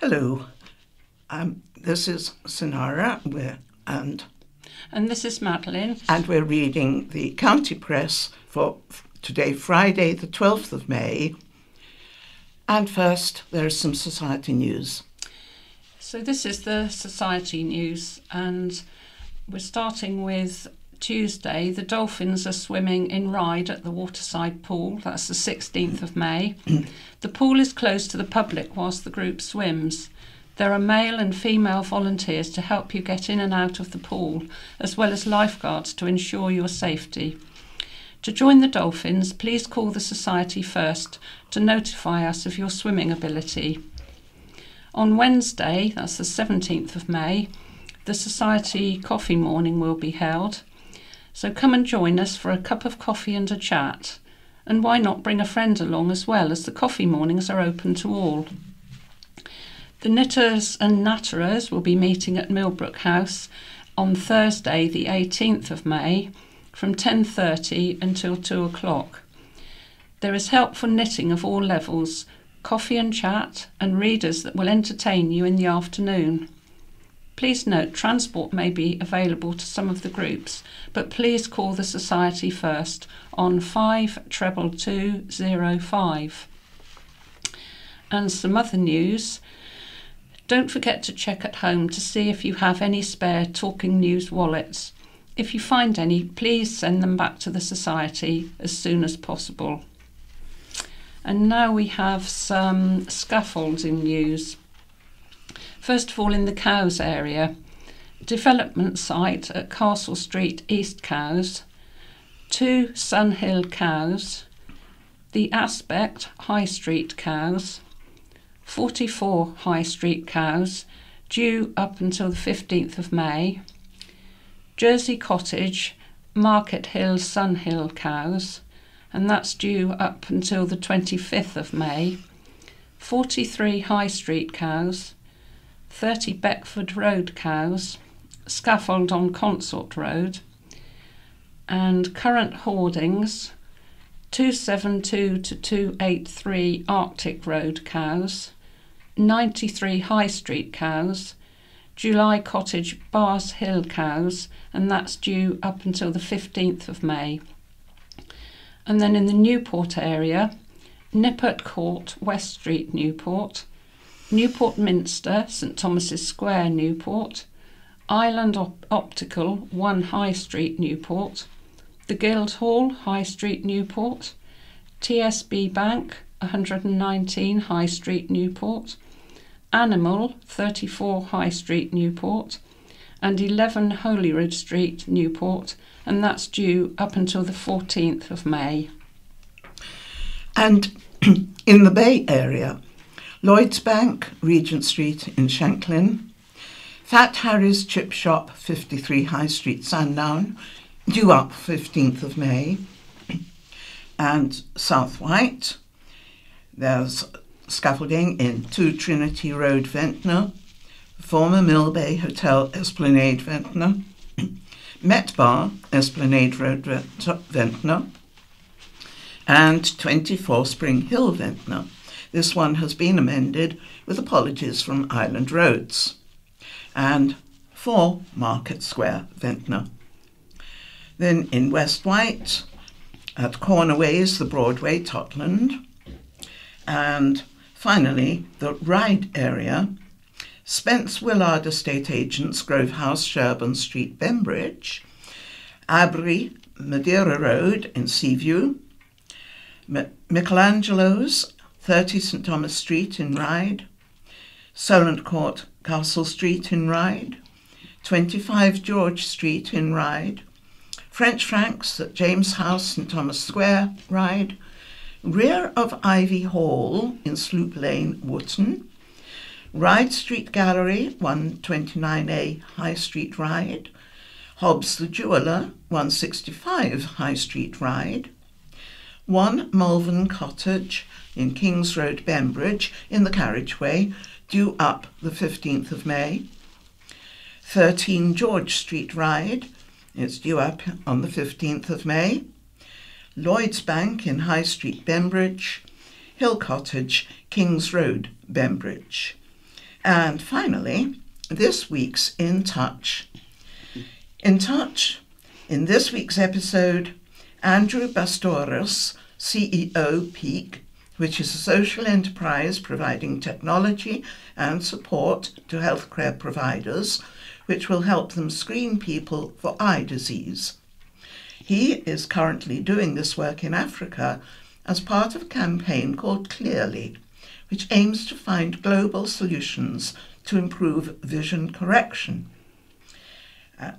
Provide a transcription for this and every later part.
Hello, this is Sonara and this is Madeline. And we're reading the County Press for today, Friday, the 12th of May. And first, there's some society news. So this is the society news, and we're starting with Tuesday. The dolphins are swimming in Ryde at the waterside pool. That's the 16th of May. The pool is closed to the public whilst the group swims. There are male and female volunteers to help you get in and out of the pool, as well as lifeguards to ensure your safety. To join the dolphins, please call the society first to notify us of your swimming ability. On Wednesday, that's the 17th of May, the society coffee morning will be held. So come and join us for a cup of coffee and a chat. And why not bring a friend along as well, as the coffee mornings are open to all. The knitters and natterers will be meeting at Millbrook House on Thursday the 18th of May from 10:30 until 2 o'clock. There is help for knitting of all levels, coffee and chat, and readers that will entertain you in the afternoon. Please note, transport may be available to some of the groups, but please call the society first on 522205. And some other news. Don't forget to check at home to see if you have any spare Talking News wallets. If you find any, please send them back to the society as soon as possible. And now we have some scaffolding news. First of all, in the Cowes area, development site at Castle Street East Cowes, 2 Sunhill Cowes, the Aspect High Street Cowes, 44 High Street Cowes, due up until the 15th of May, Jersey Cottage, Market Hill Sunhill Cowes, and that's due up until the 25th of May, 43 High Street Cowes, 30 Beckford Road Cowes, scaffold on Consort Road, and current hoardings 272 to 283 Arctic Road Cowes, 93 High Street Cowes, July Cottage Bars Hill Cowes, and that's due up until the 15th of May. And then in the Newport area, Nippert Court, West Street, Newport, Newport Minster, St Thomas's Square, Newport, Island Optical, 1 High Street, Newport, the Guildhall, High Street, Newport, TSB Bank, 119 High Street, Newport, Animal, 34 High Street, Newport, and 11 Holyrood Street, Newport, and that's due up until the 14th of May. And in the Bay Area, Lloyd's Bank, Regent Street in Shanklin, Fat Harry's Chip Shop, 53 High Street, Sandown, due up 15th of May, and South Wight, there's scaffolding in 2 Trinity Road, Ventnor, former Mill Bay Hotel, Esplanade, Ventnor, Met Bar, Esplanade Road, Ventnor, and 24 Spring Hill, Ventnor. This one has been amended with apologies from Island Roads, and 4 Market Square, Ventnor. Then in West Wight, at Cornerways, the Broadway, Totland, and finally the Ryde area, Spence Willard Estate Agents, Grove House, Sherburn Street, Bembridge, Abry, Madeira Road in Seaview, Michelangelo's, 30 St Thomas Street in Ryde, Solent Court, Castle Street in Ryde, 25 George Street in Ryde, French Franks at James House, St Thomas Square, Ryde, rear of Ivy Hall in Sloop Lane, Wootton, Ryde Street Gallery, 129A High Street, Ryde, Hobbs the Jeweller, 165 High Street, Ryde, 1 Malvern Cottage in Kings Road, Bembridge, in the carriageway, due up the 15th of May, 13 George Street, Ryde, it's due up on the 15th of May, Lloyd's Bank in High Street, Bembridge, Hill Cottage, Kings Road, Bembridge, And finally, this week's In Touch. In Touch, in this week's episode, Andrew Bastoris, CEO Peak, which is a social enterprise providing technology and support to healthcare providers, which will help them screen people for eye disease. He is currently doing this work in Africa as part of a campaign called Clearly, which aims to find global solutions to improve vision correction.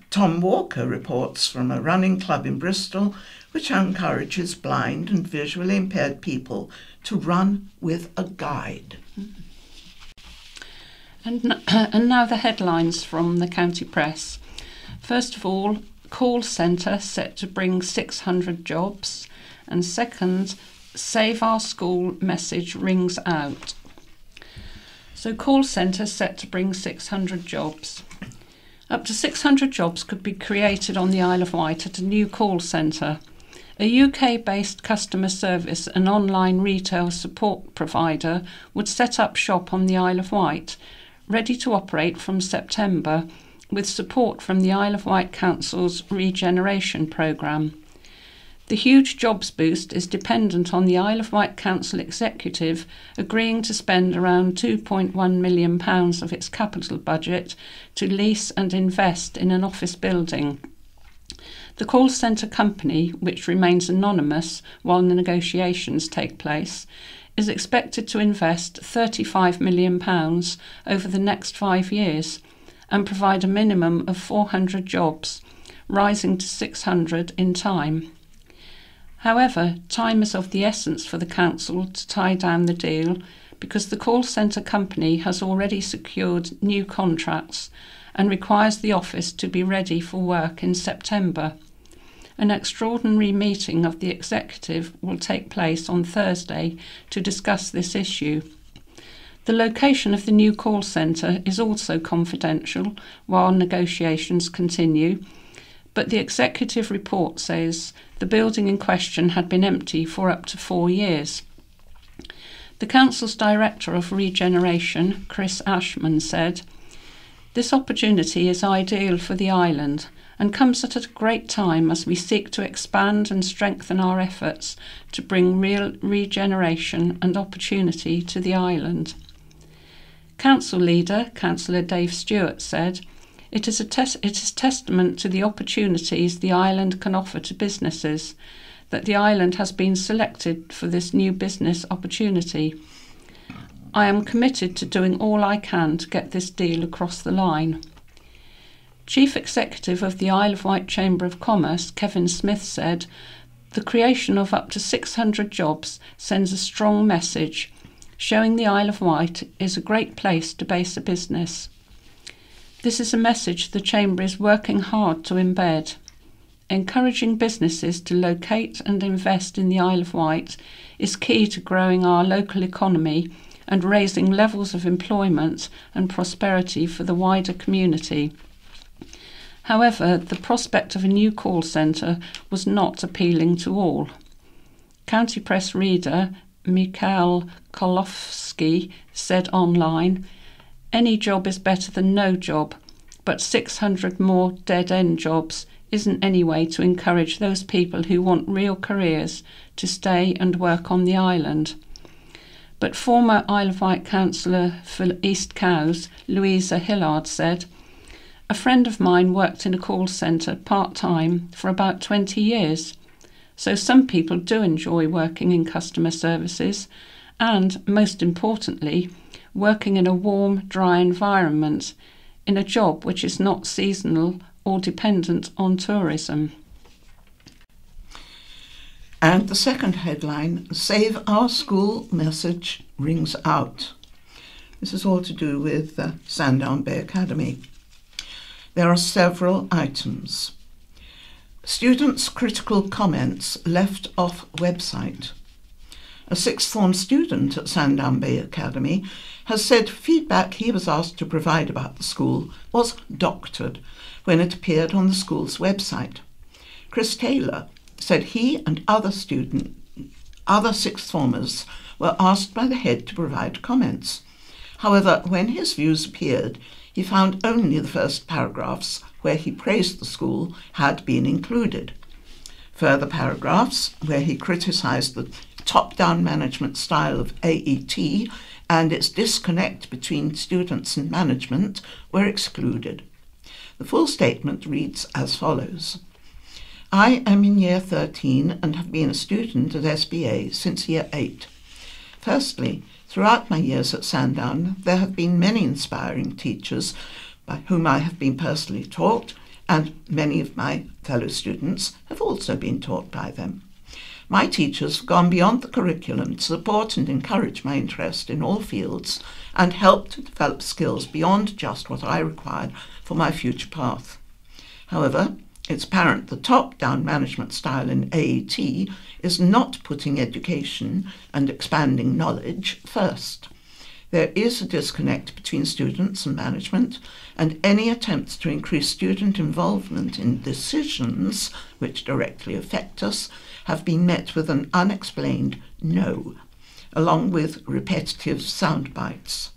Tom Walker reports from a running club in Bristol, which encourages blind and visually impaired people to run with a guide. And now the headlines from the County Press. First of all, call centre set to bring 600 jobs. And second, Save Our School message rings out. So call centre set to bring 600 jobs. Up to 600 jobs could be created on the Isle of Wight at a new call centre. A UK-based customer service and online retail support provider would set up shop on the Isle of Wight, ready to operate from September, with support from the Isle of Wight Council's regeneration programme. The huge jobs boost is dependent on the Isle of Wight Council Executive agreeing to spend around £2.1 million of its capital budget to lease and invest in an office building. The call centre company, which remains anonymous while the negotiations take place, is expected to invest £35 million over the next 5 years and provide a minimum of 400 jobs, rising to 600 in time. However, time is of the essence for the council to tie down the deal because the call centre company has already secured new contracts and requires the office to be ready for work in September. An extraordinary meeting of the executive will take place on Thursday to discuss this issue. The location of the new call centre is also confidential while negotiations continue, but the executive report says the building in question had been empty for up to 4 years. The council's director of regeneration, Chris Ashman, said, "This opportunity is ideal for the island and comes at a great time as we seek to expand and strengthen our efforts to bring real regeneration and opportunity to the island." Council leader, Councillor Dave Stewart, said, It is testament to the opportunities the island can offer to businesses that the island has been selected for this new business opportunity. I am committed to doing all I can to get this deal across the line. Chief Executive of the Isle of Wight Chamber of Commerce, Kevin Smith, said, "The creation of up to 600 jobs sends a strong message, showing the Isle of Wight is a great place to base a business. This is a message the Chamber is working hard to embed. Encouraging businesses to locate and invest in the Isle of Wight is key to growing our local economy and raising levels of employment and prosperity for the wider community." However, the prospect of a new call centre was not appealing to all. County Press reader Mikhail Kolofsky said online, "Any job is better than no job, but 600 more dead-end jobs isn't any way to encourage those people who want real careers to stay and work on the island." But former Isle of Wight councillor for East Cowes, Louisa Hillard, said, "A friend of mine worked in a call centre part-time for about 20 years, so some people do enjoy working in customer services and, most importantly, working in a warm, dry environment, in a job which is not seasonal or dependent on tourism." And the second headline, Save Our School message rings out. This is all to do with Sandown Bay Academy. There are several items. Students' critical comments left off website. A sixth form student at Sandown Bay Academy has said feedback he was asked to provide about the school was doctored when it appeared on the school's website. Chris Taylor said he and other sixth formers were asked by the head to provide comments. However, when his views appeared, he found only the first paragraphs where he praised the school had been included. Further paragraphs where he criticised the top-down management style of AET and its disconnect between students and management were excluded. The full statement reads as follows. I am in year 13 and have been a student at SBA since year 8. Firstly, throughout my years at Sandown, there have been many inspiring teachers by whom I have been personally taught, and many of my fellow students have also been taught by them. My teachers have gone beyond the curriculum to support and encourage my interest in all fields and help to develop skills beyond just what I required for my future path. However, it's apparent the top-down management style in AET is not putting education and expanding knowledge first. There is a disconnect between students and management, and any attempts to increase student involvement in decisions which directly affect us have been met with an unexplained no, along with repetitive sound bites.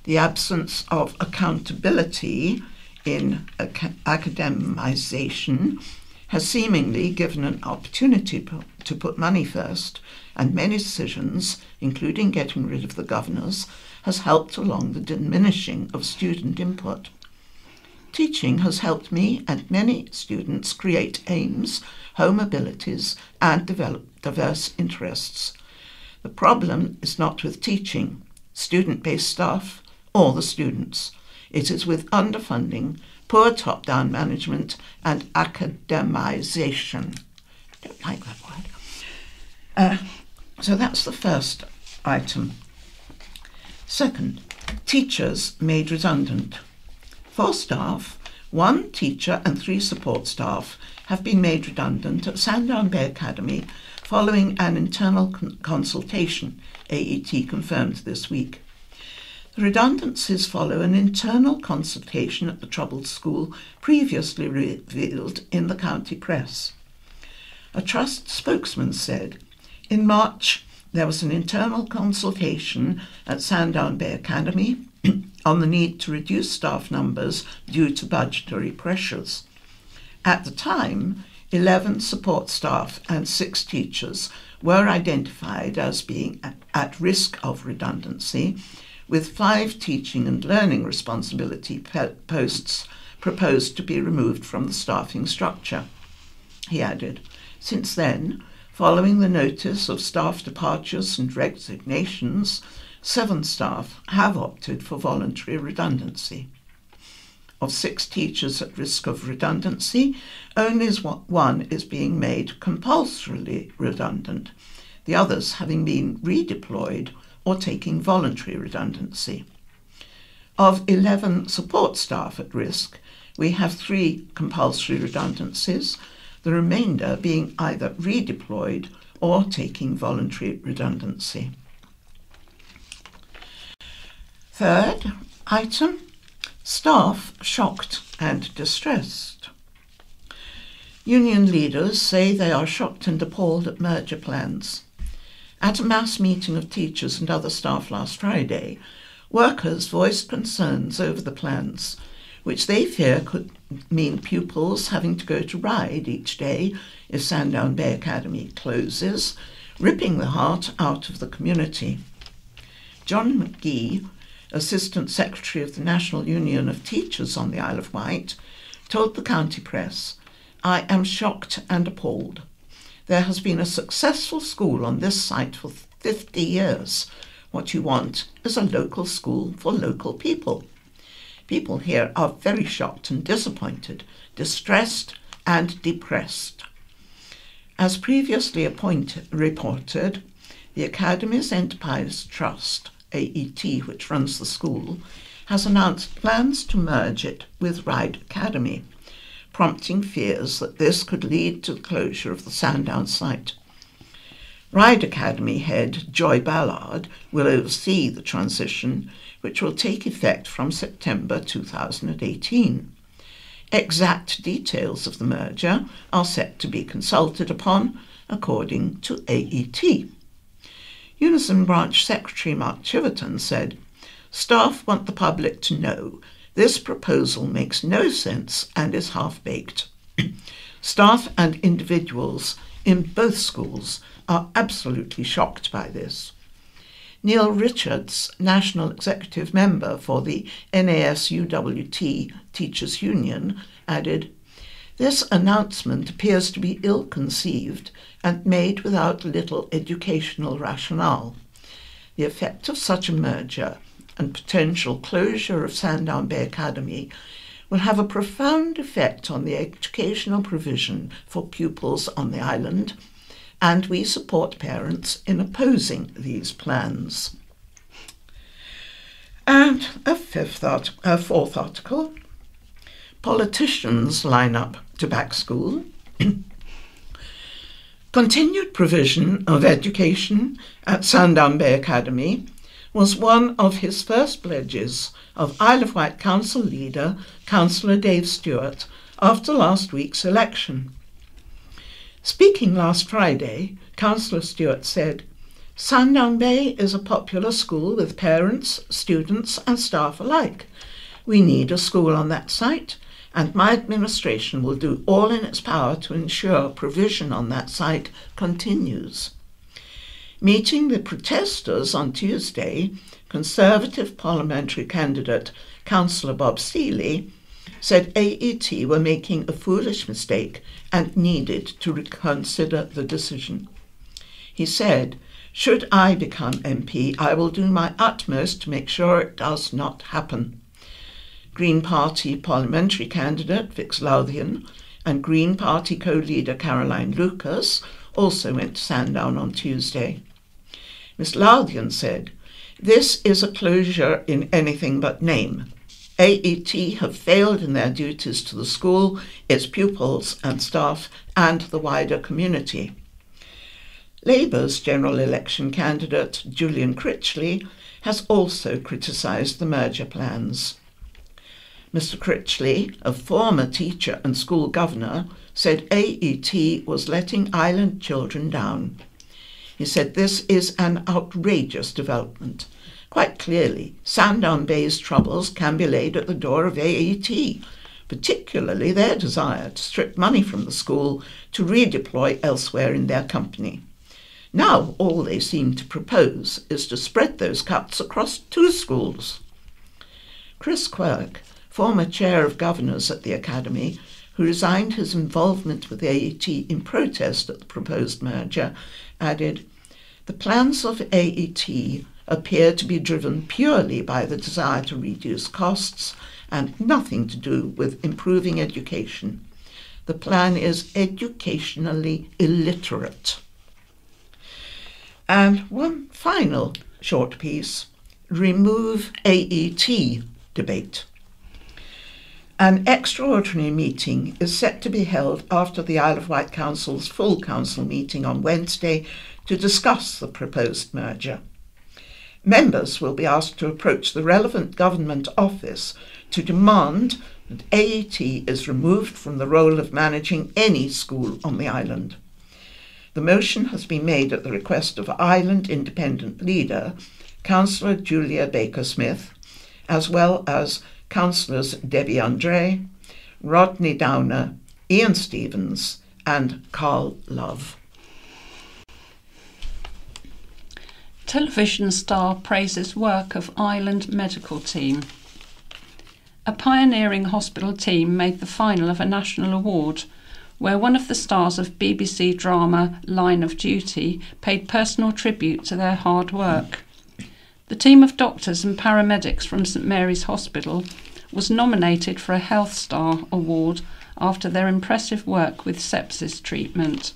The absence of accountability in academization has seemingly given an opportunity to put money first, and many decisions, including getting rid of the governors, has helped along the diminishing of student input. Teaching has helped me and many students create aims, home abilities, and develop diverse interests. The problem is not with teaching, student-based staff, or the students. It is with underfunding, poor top-down management, and academization. I don't like that word. So that's the first item. Second, teachers made redundant. 4 staff, 1 teacher and 3 support staff have been made redundant at Sandown Bay Academy following an internal consultation, AET confirmed this week. The redundancies follow an internal consultation at the troubled school previously revealed in the county press. A trust spokesman said, in March, there was an internal consultation at Sandown Bay Academy on the need to reduce staff numbers due to budgetary pressures. At the time, 11 support staff and 6 teachers were identified as being at risk of redundancy, with 5 teaching and learning responsibility posts proposed to be removed from the staffing structure. He added, since then, following the notice of staff departures and resignations, 7 staff have opted for voluntary redundancy. Of 6 teachers at risk of redundancy, only 1 is being made compulsorily redundant, the others having been redeployed or taking voluntary redundancy. Of 11 support staff at risk, we have 3 compulsory redundancies, the remainder being either redeployed or taking voluntary redundancy. Third item, staff shocked and distressed. Union leaders say they are shocked and appalled at merger plans. At a mass meeting of teachers and other staff last Friday, workers voiced concerns over the plans, which they fear could mean pupils having to go to Ryde each day if Sandown Bay Academy closes, ripping the heart out of the community. John McGee, Assistant Secretary of the National Union of Teachers on the Isle of Wight, told the county press, I am shocked and appalled. There has been a successful school on this site for 50 years. What you want is a local school for local people. People here are very shocked and disappointed, distressed and depressed. As previously reported, the Academy's Enterprise Trust, AET, which runs the school, has announced plans to merge it with Ryde Academy, prompting fears that this could lead to the closure of the Sandown site. Ryde Academy head Joy Ballard will oversee the transition, which will take effect from September 2018. Exact details of the merger are set to be consulted upon, according to AET. Unison Branch Secretary Mark Chiverton said, Staff want the public to know this proposal makes no sense and is half-baked. Staff and individuals in both schools are absolutely shocked by this. Neil Richards, National Executive Member for the NASUWT Teachers Union, added, "This announcement appears to be ill-conceived and made without little educational rationale. The effect of such a merger and potential closure of Sandown Bay Academy will have a profound effect on the educational provision for pupils on the island, and we support parents in opposing these plans." And a fourth article. Politicians line up to back school. Continued provision of education at Sandown Bay Academy was one of his first pledges of Isle of Wight Council leader, Councillor Dave Stewart, after last week's election. Speaking last Friday, Councillor Stewart said, "Sandown Bay is a popular school with parents, students and staff alike. We need a school on that site, and my administration will do all in its power to ensure provision on that site continues." Meeting the protesters on Tuesday, Conservative parliamentary candidate Councillor Bob Seeley said AET were making a foolish mistake and needed to reconsider the decision. He said, "Should I become MP, I will do my utmost to make sure it does not happen." Green Party parliamentary candidate Vix Lothian and Green Party co-leader Caroline Lucas also went to Sandown on Tuesday. Ms Lothian said, "This is a closure in anything but name. AET have failed in their duties to the school, its pupils and staff, and the wider community." Labour's general election candidate Julian Critchley has also criticised the merger plans. Mr Critchley, a former teacher and school governor, said AET was letting island children down. He said this is an outrageous development. Quite clearly, Sandown Bay's troubles can be laid at the door of AET, particularly their desire to strip money from the school to redeploy elsewhere in their company. Now all they seem to propose is to spread those cuts across 2 schools. Chris Quirk, former chair of governors at the Academy, who resigned his involvement with AET in protest at the proposed merger, added, "The plans of AET appear to be driven purely by the desire to reduce costs and nothing to do with improving education. The plan is educationally illiterate." And one final short piece, remove AET debate. An extraordinary meeting is set to be held after the Isle of Wight Council's full council meeting on Wednesday to discuss the proposed merger. Members will be asked to approach the relevant government office to demand that AET is removed from the role of managing any school on the island. The motion has been made at the request of Island Independent leader, Councillor Julia Baker-Smith, as well as Councillors Debbie Andre, Rodney Downer, Ian Stevens and Carl Love. Television star praises work of Island medical team. A pioneering hospital team made the final of a national award, where one of the stars of BBC drama Line of Duty paid personal tribute to their hard work. The team of doctors and paramedics from St Mary's Hospital was nominated for a Health Star Award after their impressive work with sepsis treatment.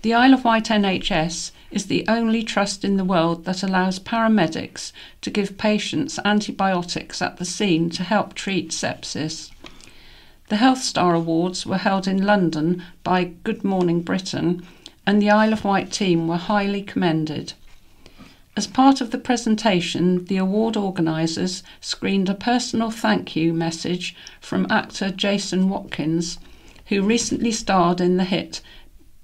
The Isle of Wight NHS is the only trust in the world that allows paramedics to give patients antibiotics at the scene to help treat sepsis. The Health Star Awards were held in London by Good Morning Britain, and the Isle of Wight team were highly commended. As part of the presentation, the award organisers screened a personal thank you message from actor Jason Watkins, who recently starred in the hit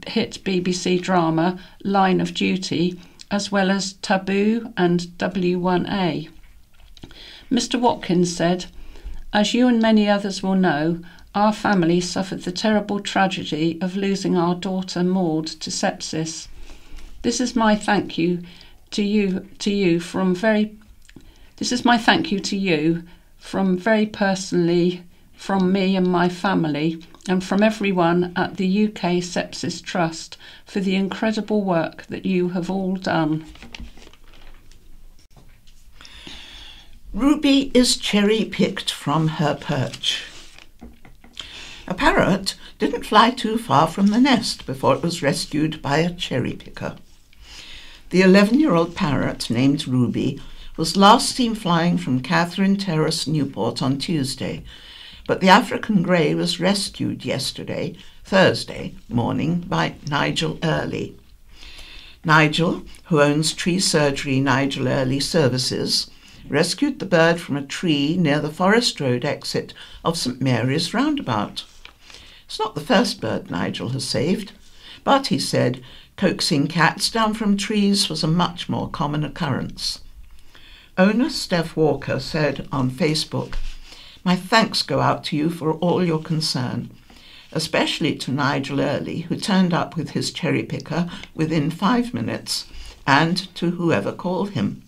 BBC drama Line of Duty, as well as Taboo and W1A. Mr. Watkins said, "As you and many others will know, our family suffered the terrible tragedy of losing our daughter Maud to sepsis. This is my thank you to you from very personally from me and my family, and from everyone at the UK Sepsis Trust for the incredible work that you have all done." Ruby is cherry-picked from her perch. A parrot didn't fly too far from the nest before it was rescued by a cherry-picker. The 11-year-old parrot, named Ruby, was last seen flying from Catherine Terrace, Newport, on Tuesday, but the African grey was rescued Thursday morning, by Nigel Early. Nigel, who owns Tree Surgery Nigel Early Services, rescued the bird from a tree near the Forest Road exit of St Mary's roundabout. It's not the first bird Nigel has saved, but, he said, coaxing cats down from trees was a much more common occurrence. Owner Steph Walker said on Facebook, "My thanks go out to you for all your concern, especially to Nigel Early, who turned up with his cherry picker within 5 minutes, and to whoever called him.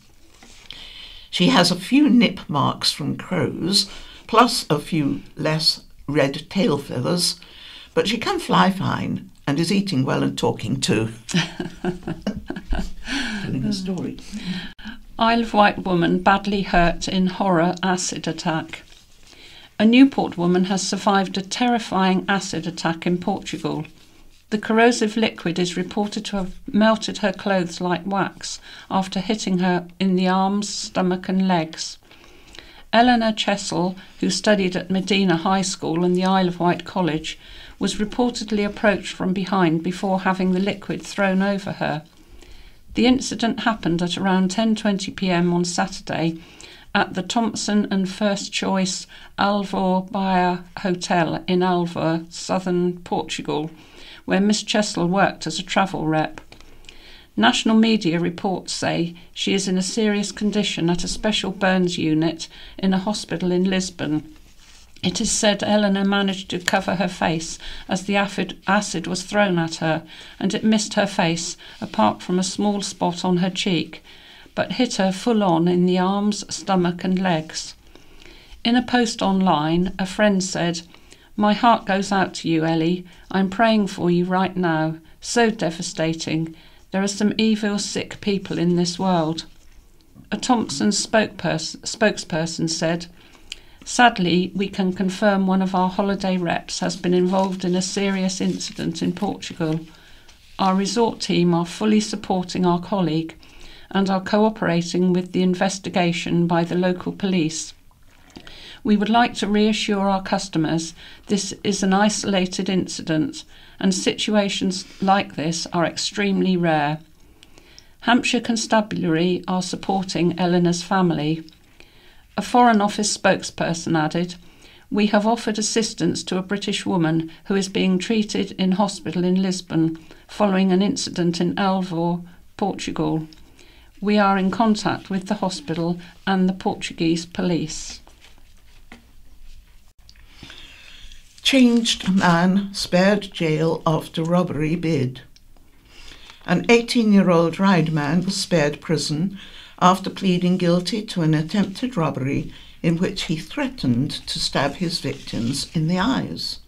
She has a few nip marks from crows, plus a few less red tail feathers, but she can fly fine and is eating well and talking too." Telling a story. Isle of Wight woman badly hurt in horror acid attack. A Newport woman has survived a terrifying acid attack in Portugal. The corrosive liquid is reported to have melted her clothes like wax after hitting her in the arms, stomach and legs. Eleanor Chessel, who studied at Medina High School and the Isle of Wight College, was reportedly approached from behind before having the liquid thrown over her. The incident happened at around 10:20 p.m. on Saturday at the Thompson and First Choice Alvor Baía Hotel in Alvor, southern Portugal, where Miss Chessel worked as a travel rep. National media reports say she is in a serious condition at a special burns unit in a hospital in Lisbon. It is said Eleanor managed to cover her face as the acid was thrown at her, and it missed her face apart from a small spot on her cheek, but hit her full on in the arms, stomach and legs. In a post online, a friend said, "My heart goes out to you, Ellie. I'm praying for you right now. So devastating. There are some evil, sick people in this world." A Thompson spokesperson said, "Sadly, we can confirm one of our holiday reps has been involved in a serious incident in Portugal. Our resort team are fully supporting our colleague and are cooperating with the investigation by the local police. We would like to reassure our customers this is an isolated incident and situations like this are extremely rare. Hampshire Constabulary are supporting Eleanor's family." A Foreign Office spokesperson added, "We have offered assistance to a British woman who is being treated in hospital in Lisbon following an incident in Alvor, Portugal. We are in contact with the hospital and the Portuguese police." Changed man spared jail after robbery bid. An 18-year-old Ryde man was spared prison after pleading guilty to an attempted robbery in which he threatened to stab his victims in the eyes.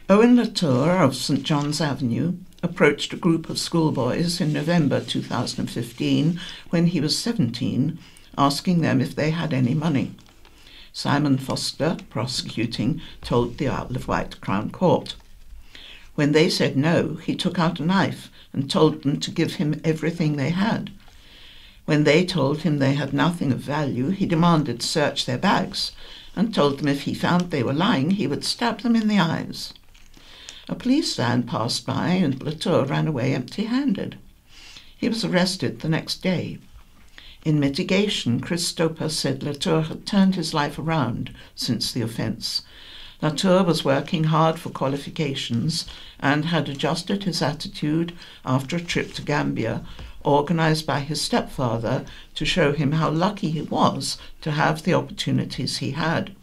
Owen Latour of St John's Avenue approached a group of schoolboys in November 2015 when he was 17, asking them if they had any money. Simon Foster, prosecuting, told the Isle of Wight Crown Court. When they said no, he took out a knife and told them to give him everything they had. When they told him they had nothing of value, he demanded to search their bags and told them if he found they were lying, he would stab them in the eyes. A police van passed by and Latour ran away empty-handed. He was arrested the next day. In mitigation, Chris Stoper said Latour had turned his life around since the offence. Latour was working hard for qualifications and had adjusted his attitude after a trip to Gambia, organised by his stepfather to show him how lucky he was to have the opportunities he had.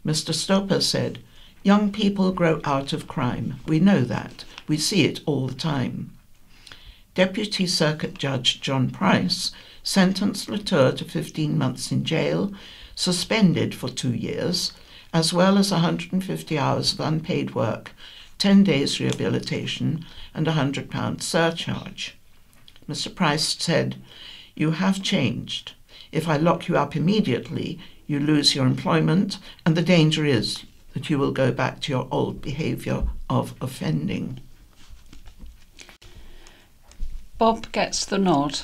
Mr. Stopper said, "Young people grow out of crime. We know that. We see it all the time." Deputy Circuit Judge John Price sentenced Latour to 15 months in jail, suspended for 2 years, as well as 150 hours of unpaid work, 10 days rehabilitation, and a £100 surcharge. Mr. Price said, "You have changed. If I lock you up immediately, you lose your employment, and the danger is that you will go back to your old behaviour of offending." Bob gets the nod.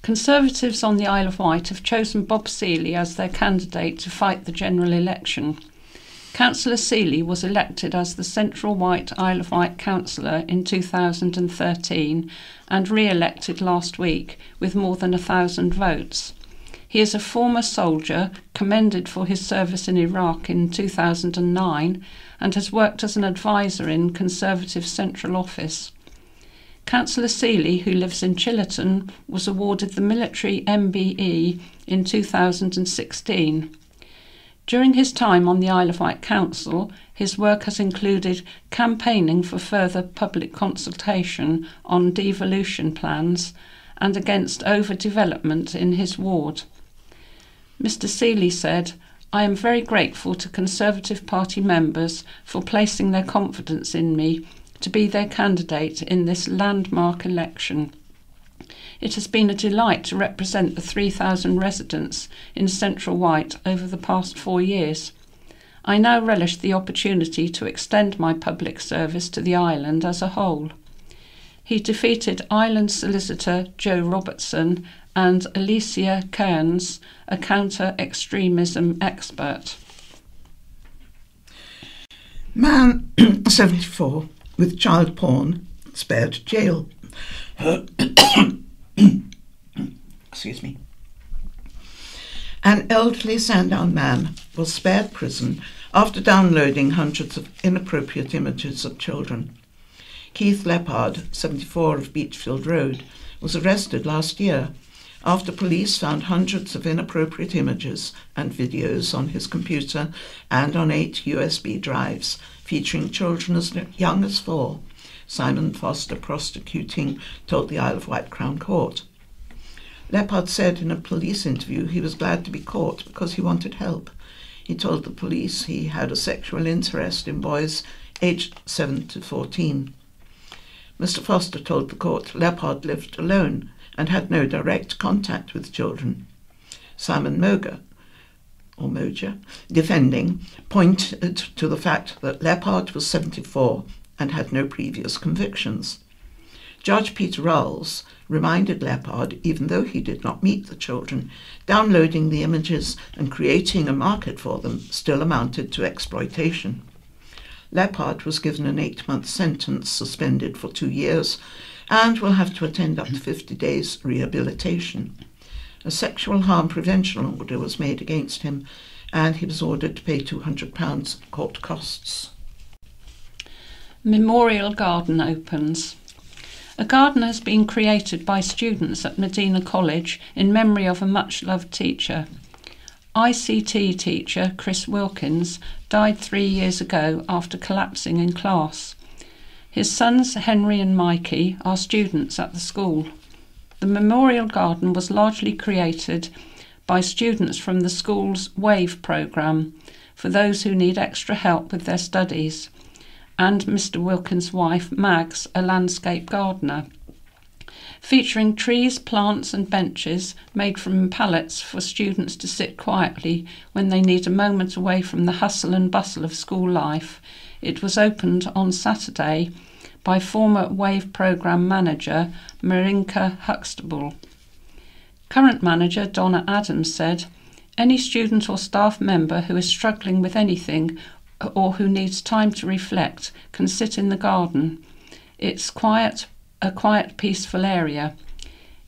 Conservatives on the Isle of Wight have chosen Bob Seeley as their candidate to fight the general election. Councillor Seeley was elected as the Central Wight Isle of Wight councillor in 2013 and re-elected last week with more than 1,000 votes. He is a former soldier, commended for his service in Iraq in 2009, and has worked as an advisor in Conservative Central Office. Councillor Seeley, who lives in Chillerton, was awarded the Military MBE in 2016. During his time on the Isle of Wight Council, his work has included campaigning for further public consultation on devolution plans and against overdevelopment in his ward. Mr. Seeley said, "I am very grateful to Conservative Party members for placing their confidence in me to be their candidate in this landmark election. It has been a delight to represent the 3,000 residents in Central Wight over the past 4 years. I now relish the opportunity to extend my public service to the island as a whole." He defeated Island Solicitor Joe Robertson and Alicia Kearns, a counter-extremism expert. Man 74 with child porn spared jail. Excuse me. An elderly Sandown man was spared prison after downloading hundreds of inappropriate images of children. Keith Leppard, 74 of Beachfield Road, was arrested last year after police found hundreds of inappropriate images and videos on his computer and on 8 USB drives featuring children as young as 4, Simon Foster, prosecuting, told the Isle of Wight Crown Court. Leppard said in a police interview he was glad to be caught because he wanted help. He told the police he had a sexual interest in boys aged 7 to 14. Mr. Foster told the court Leppard lived alone and had no direct contact with children. Simon Moger, defending, pointed to the fact that Leppard was 74 and had no previous convictions. Judge Peter Rowles reminded Leppard, even though he did not meet the children, downloading the images and creating a market for them still amounted to exploitation. Leppard was given an 8-month sentence, suspended for 2 years, and will have to attend up to 50 days rehabilitation. A sexual harm prevention order was made against him, and he was ordered to pay £200 court costs. Memorial Garden opens. A garden has been created by students at Medina College in memory of a much-loved teacher. ICT teacher Chris Wilkins died 3 years ago after collapsing in class. His sons Henry and Mikey are students at the school. The Memorial Garden was largely created by students from the school's WAVE programme for those who need extra help with their studies, and Mr. Wilkins' wife Mags, a landscape gardener. Featuring trees, plants and benches made from pallets for students to sit quietly when they need a moment away from the hustle and bustle of school life, it was opened on Saturday by former WAVE programme manager Marinka Huxtable. Current manager Donna Adams said, "Any student or staff member who is struggling with anything or who needs time to reflect can sit in the garden. It's a quiet, peaceful area.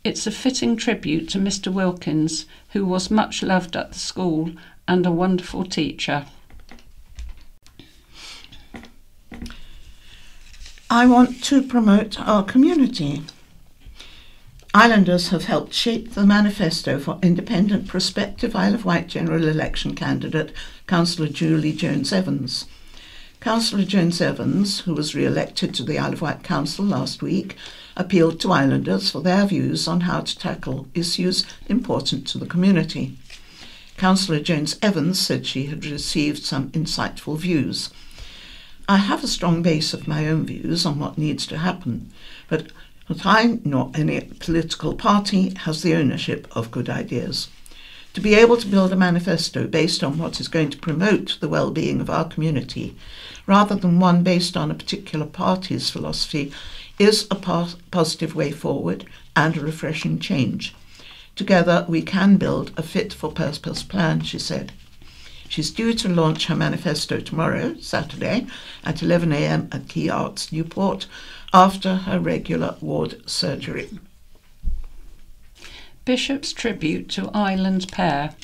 It's a fitting tribute to Mr. Wilkins, who was much loved at the school and a wonderful teacher." I want to promote our community. Islanders have helped shape the manifesto for independent prospective Isle of Wight general election candidate, Councillor Julie Jones-Evans. Councillor Jones-Evans, who was re-elected to the Isle of Wight Council last week, appealed to Islanders for their views on how to tackle issues important to the community. Councillor Jones-Evans said she had received some insightful views. "I have a strong base of my own views on what needs to happen, but I, nor any political party, has the ownership of good ideas. To be able to build a manifesto based on what is going to promote the well-being of our community, rather than one based on a particular party's philosophy, is a positive way forward and a refreshing change. Together we can build a fit-for-purpose plan," she said. She's due to launch her manifesto tomorrow, Saturday, at 11 a.m. at Key Arts, Newport, after her regular ward surgery. Bishop's tribute to Island Pair.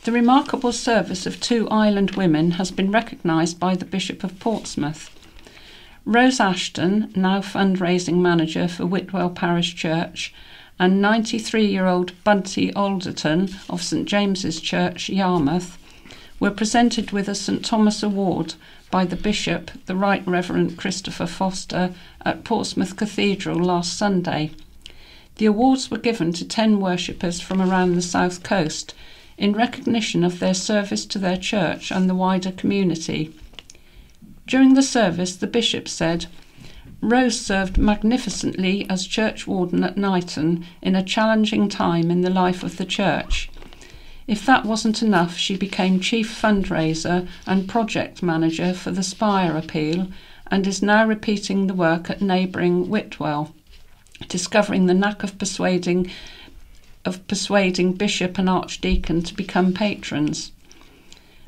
The remarkable service of two island women has been recognised by the Bishop of Portsmouth. Rose Ashton, now fundraising manager for Whitwell Parish Church, and 93-year-old Bunty Alderton of St James's Church, Yarmouth, were presented with a St Thomas Award by the Bishop, the Right Reverend Christopher Foster, at Portsmouth Cathedral last Sunday. The awards were given to 10 worshippers from around the south coast in recognition of their service to their church and the wider community. During the service, the Bishop said, "Rose served magnificently as church warden at Knighton in a challenging time in the life of the church. If that wasn't enough, she became chief fundraiser and project manager for the Spire Appeal and is now repeating the work at neighbouring Whitwell, discovering the knack of persuading bishop and archdeacon to become patrons."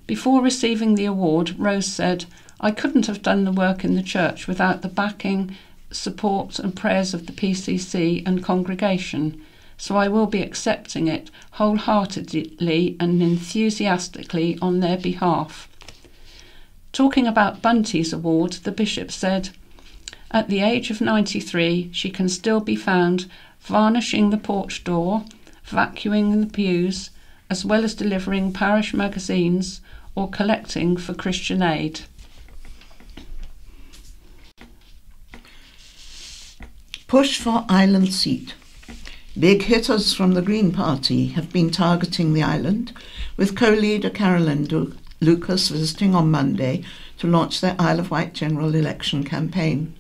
Before receiving the award, Rose said, "I couldn't have done the work in the church without the backing, support and prayers of the PCC and congregation, so I will be accepting it wholeheartedly and enthusiastically on their behalf." Talking about Bunty's award, the Bishop said, "At the age of 93, she can still be found varnishing the porch door, vacuuming the pews, as well as delivering parish magazines or collecting for Christian Aid." Push for island seat. Big hitters from the Green Party have been targeting the island, with co-leader Carolyn Lucas visiting on Monday to launch their Isle of Wight general election campaign.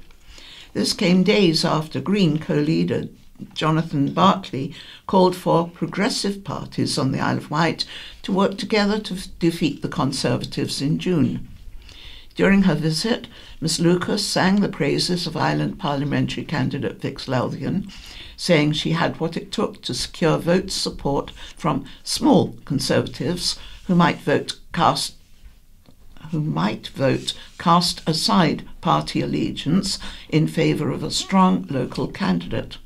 This came days after Green co-leader Jonathan Bartley called for progressive parties on the Isle of Wight to work together to defeat the Conservatives in June. During her visit, Ms Lucas sang the praises of Island parliamentary candidate Vix Lothian, saying she had what it took to secure vote support from small Conservatives who might vote cast aside party allegiance in favour of a strong local candidate.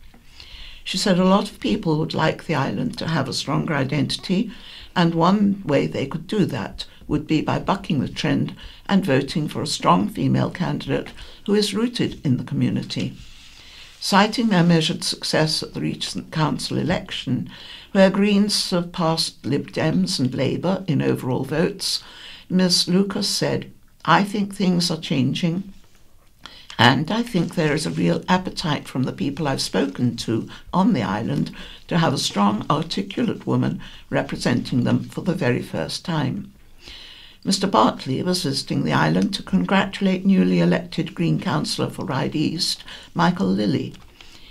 She said a lot of people would like the island to have a stronger identity, and one way they could do that would be by bucking the trend and voting for a strong female candidate who is rooted in the community. Citing their measured success at the recent council election, where Greens surpassed Lib Dems and Labour in overall votes, Ms Lucas said, "I think things are changing, and I think there is a real appetite from the people I've spoken to on the island to have a strong, articulate woman representing them for the very first time." Mr Bartley was visiting the island to congratulate newly elected Green councillor for Ryde East, Michael Lilly.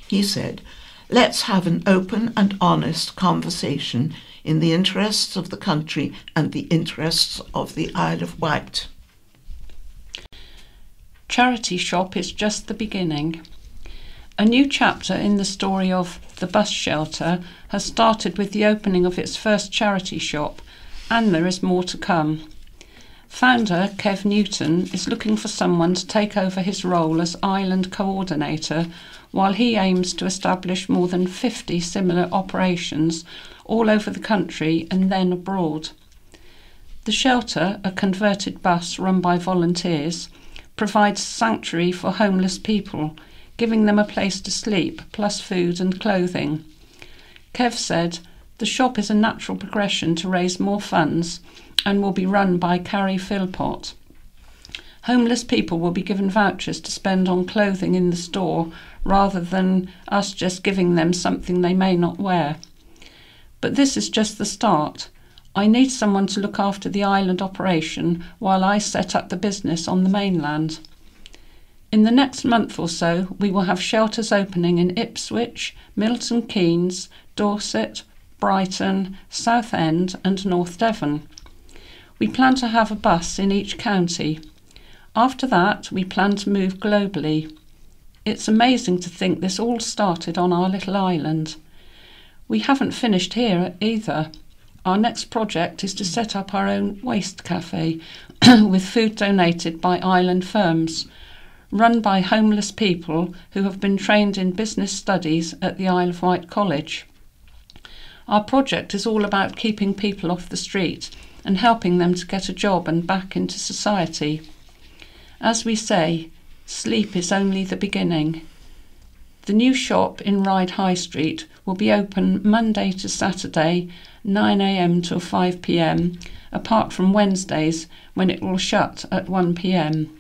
He said, "Let's have an open and honest conversation in the interests of the country and the interests of the Isle of Wight." Charity shop is just the beginning. A new chapter in the story of the bus shelter has started with the opening of its first charity shop, and there is more to come. Founder Kev Newton is looking for someone to take over his role as island coordinator, while he aims to establish more than 50 similar operations all over the country and then abroad. The shelter, a converted bus run by volunteers, provides sanctuary for homeless people, giving them a place to sleep, plus food and clothing. Kev said, "The shop is a natural progression to raise more funds and will be run by Carrie Philpott. Homeless people will be given vouchers to spend on clothing in the store rather than us just giving them something they may not wear. But this is just the start. I need someone to look after the island operation while I set up the business on the mainland. In the next month or so, we will have shelters opening in Ipswich, Milton Keynes, Dorset, Brighton, Southend and North Devon. We plan to have a bus in each county. After that, we plan to move globally. It's amazing to think this all started on our little island. We haven't finished here either. Our next project is to set up our own waste cafe with food donated by island firms, run by homeless people who have been trained in business studies at the Isle of Wight College. Our project is all about keeping people off the street and helping them to get a job and back into society. As we say, sleep is only the beginning. The new shop in Ryde High Street will be open Monday to Saturday, 9 a.m. till 5 p.m, apart from Wednesdays when it will shut at 1 p.m.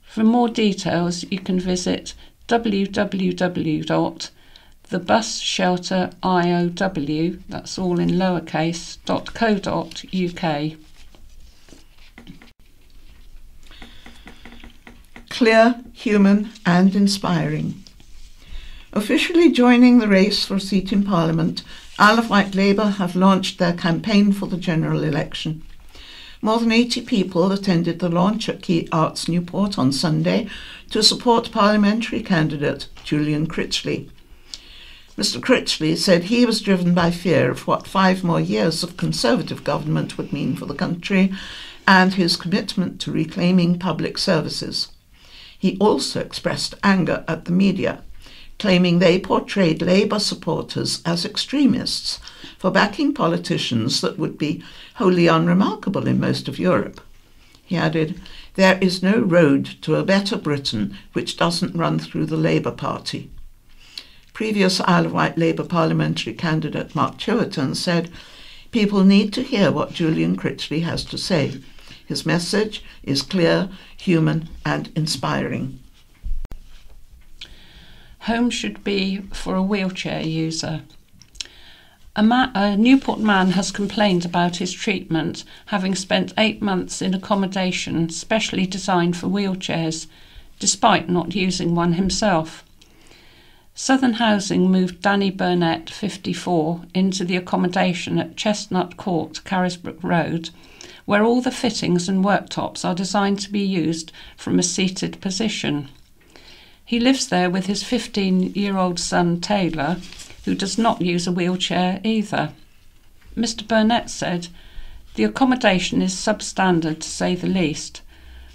For more details, you can visit www.thebusshelteriow, that's all in lowercase, .co.uk. Clear, human and inspiring. Officially joining the race for a seat in Parliament, Isle of Wight Labour have launched their campaign for the general election. More than 80 people attended the launch at Key Arts Newport on Sunday to support parliamentary candidate Julian Critchley. Mr Critchley said he was driven by fear of what 5 more years of Conservative government would mean for the country and his commitment to reclaiming public services. He also expressed anger at the media, claiming they portrayed Labour supporters as extremists for backing politicians that would be wholly unremarkable in most of Europe. He added, "There is no road to a better Britain which doesn't run through the Labour Party." Previous Isle of Wight Labour parliamentary candidate Mark Chewerton said, "People need to hear what Julian Critchley has to say. His message is clear, human and inspiring." Home should be for a wheelchair user. A Newport man has complained about his treatment, having spent 8 months in accommodation specially designed for wheelchairs, despite not using one himself. Southern Housing moved Danny Burnett, 54, into the accommodation at Chestnut Court, Carisbrooke Road, where all the fittings and worktops are designed to be used from a seated position. He lives there with his 15-year-old son Taylor, who does not use a wheelchair either. Mr Burnett said, "The accommodation is substandard to say the least.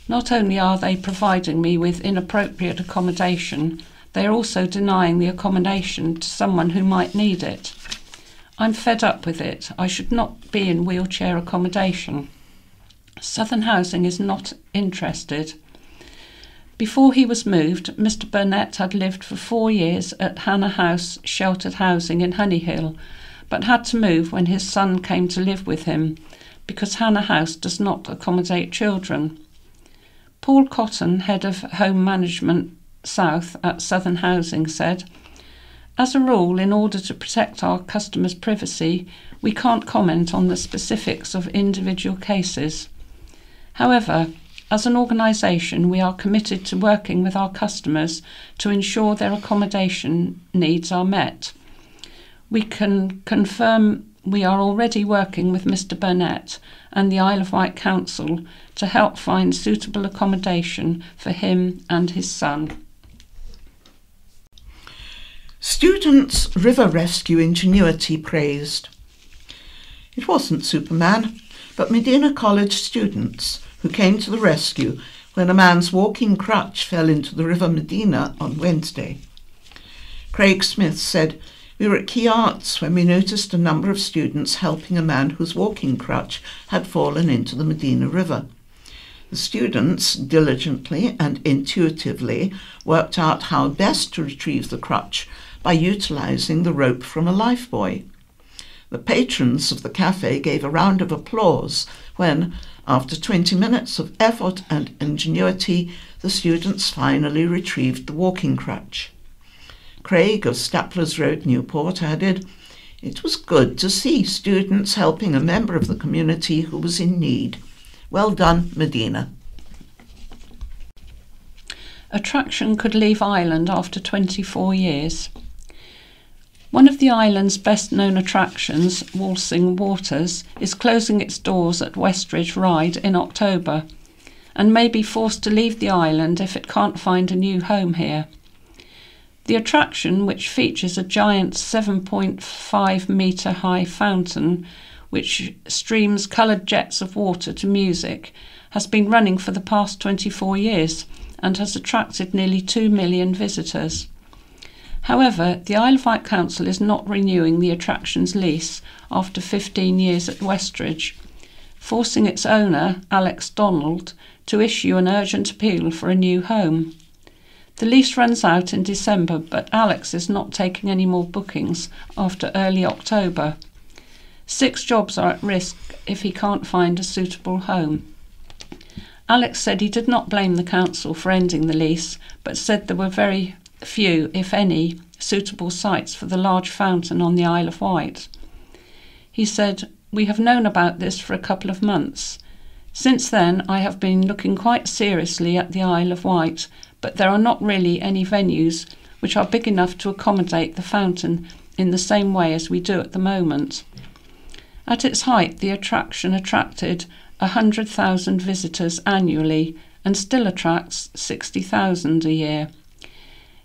Not only are they providing me with inappropriate accommodation, they are also denying the accommodation to someone who might need it. I'm fed up with it. I should not be in wheelchair accommodation. Southern Housing is not interested." Before he was moved, Mr Burnett had lived for 4 years at Hannah House Sheltered Housing in Honeyhill, but had to move when his son came to live with him, because Hannah House does not accommodate children. Paul Cotton, head of Home Management South at Southern Housing, said, "As a rule, in order to protect our customers' privacy, we can't comment on the specifics of individual cases. However, as an organisation, we are committed to working with our customers to ensure their accommodation needs are met. We can confirm we are already working with Mr Burnett and the Isle of Wight Council to help find suitable accommodation for him and his son." Students' river rescue ingenuity praised. It wasn't Superman, but Medina College students who came to the rescue when a man's walking crutch fell into the River Medina on Wednesday. Craig Smith said, "We were at Key Arts when we noticed a number of students helping a man whose walking crutch had fallen into the Medina River. The students diligently and intuitively worked out how best to retrieve the crutch by utilising the rope from a lifebuoy. The patrons of the cafe gave a round of applause when, after 20 minutes of effort and ingenuity, the students finally retrieved the walking crutch. Craig of Staplers Road, Newport, added, "It was good to see students helping a member of the community who was in need. Well done, Medina." Attraction could leave Ireland after 24 years. One of the island's best-known attractions, Walsing Waters, is closing its doors at Westridge Ride in October and may be forced to leave the island if it can't find a new home here. The attraction, which features a giant 7.5-metre high fountain which streams coloured jets of water to music, has been running for the past 24 years and has attracted nearly 2 million visitors. However, the Isle of Wight Council is not renewing the attraction's lease after 15 years at Westridge, forcing its owner, Alex Donald, to issue an urgent appeal for a new home. The lease runs out in December, but Alex is not taking any more bookings after early October. 6 jobs are at risk if he can't find a suitable home. Alex said he did not blame the council for ending the lease, but said there were very few, if any, suitable sites for the large fountain on the Isle of Wight. He said, "We have known about this for a couple of months. Since then, I have been looking quite seriously at the Isle of Wight, but there are not really any venues which are big enough to accommodate the fountain in the same way as we do at the moment." At its height, the attraction attracted 100,000 visitors annually and still attracts 60,000 a year.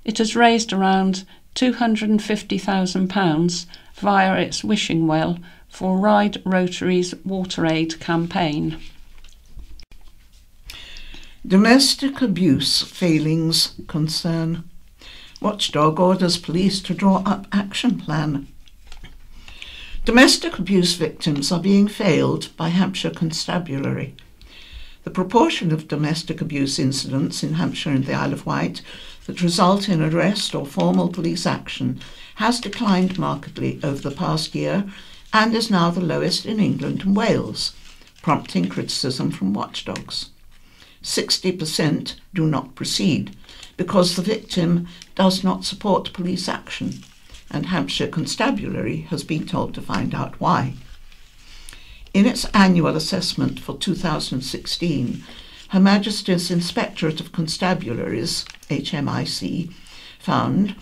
It has raised around £250,000 via its wishing well for Ride Rotary's Water Aid campaign. Domestic abuse failings concern. Watchdog orders police to draw up action plan. Domestic abuse victims are being failed by Hampshire Constabulary. The proportion of domestic abuse incidents in Hampshire and the Isle of Wight that result in arrest or formal police action has declined markedly over the past year and is now the lowest in England and Wales, prompting criticism from watchdogs. 60% do not proceed because the victim does not support police action, and Hampshire Constabulary has been told to find out why. In its annual assessment for 2016, Her Majesty's Inspectorate of Constabularies, HMIC, found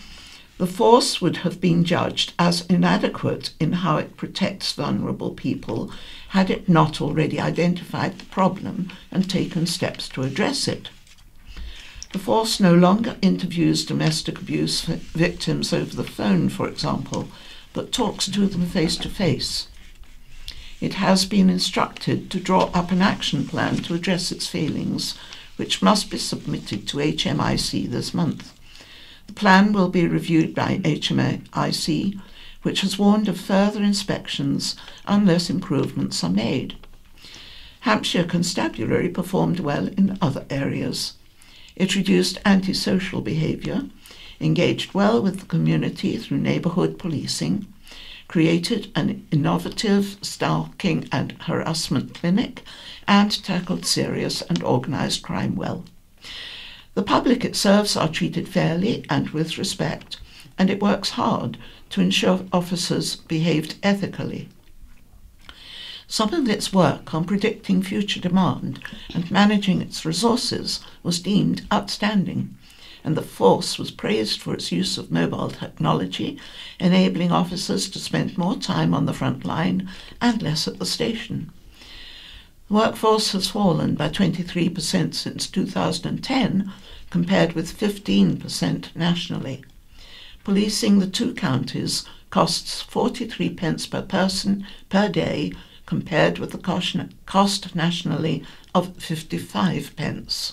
the force would have been judged as inadequate in how it protects vulnerable people had it not already identified the problem and taken steps to address it. The force no longer interviews domestic abuse victims over the phone, for example, but talks to them face to face. It has been instructed to draw up an action plan to address its failings, which must be submitted to HMIC this month. The plan will be reviewed by HMIC, which has warned of further inspections unless improvements are made. Hampshire Constabulary performed well in other areas. It reduced antisocial behaviour, engaged well with the community through neighbourhood policing, created an innovative stalking and harassment clinic, and tackled serious and organised crime well. The public it serves are treated fairly and with respect, and it works hard to ensure officers behaved ethically. Some of its work on predicting future demand and managing its resources was deemed outstanding, and the force was praised for its use of mobile technology, enabling officers to spend more time on the front line and less at the station. The workforce has fallen by 23% since 2010, compared with 15% nationally. Policing the 2 counties costs 43p per person per day, compared with the cost nationally of 55p.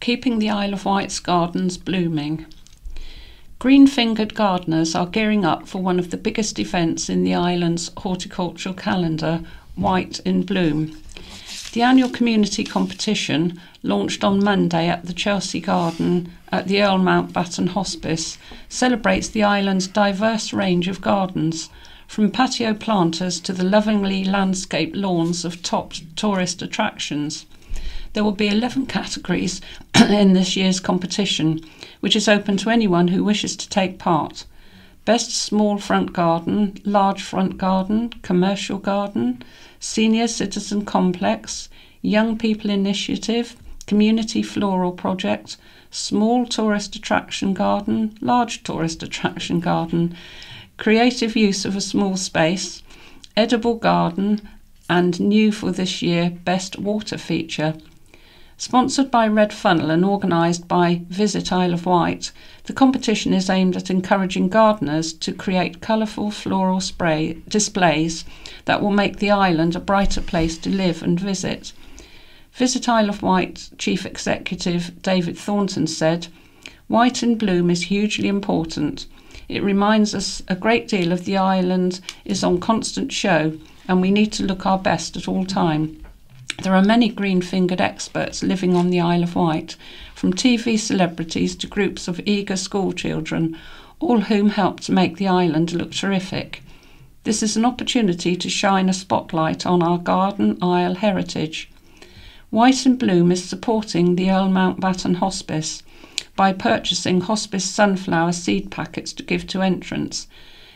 Keeping the Isle of Wight's gardens blooming. Green-fingered gardeners are gearing up for one of the biggest events in the island's horticultural calendar, Wight in Bloom. The annual community competition, launched on Monday at the Chelsea Garden at the Earl Mountbatten Hospice, celebrates the island's diverse range of gardens, from patio planters to the lovingly landscaped lawns of top tourist attractions. There will be 11 categories in this year's competition, which is open to anyone who wishes to take part. Best small front garden, large front garden, commercial garden, senior citizen complex, young people initiative, community floral project, small tourist attraction garden, large tourist attraction garden, creative use of a small space, edible garden, and new for this year, best water feature. Sponsored by Red Funnel and organised by Visit Isle of Wight, the competition is aimed at encouraging gardeners to create colourful floral displays that will make the island a brighter place to live and visit. Visit Isle of Wight Chief Executive David Thornton said, "White in bloom is hugely important. It reminds us a great deal of the island is on constant show and we need to look our best at all time. There are many green-fingered experts living on the Isle of Wight, from TV celebrities to groups of eager school children, all whom help to make the island look terrific. This is an opportunity to shine a spotlight on our garden isle heritage." White in Bloom is supporting the Earl Mountbatten Hospice by purchasing hospice sunflower seed packets to give to entrants.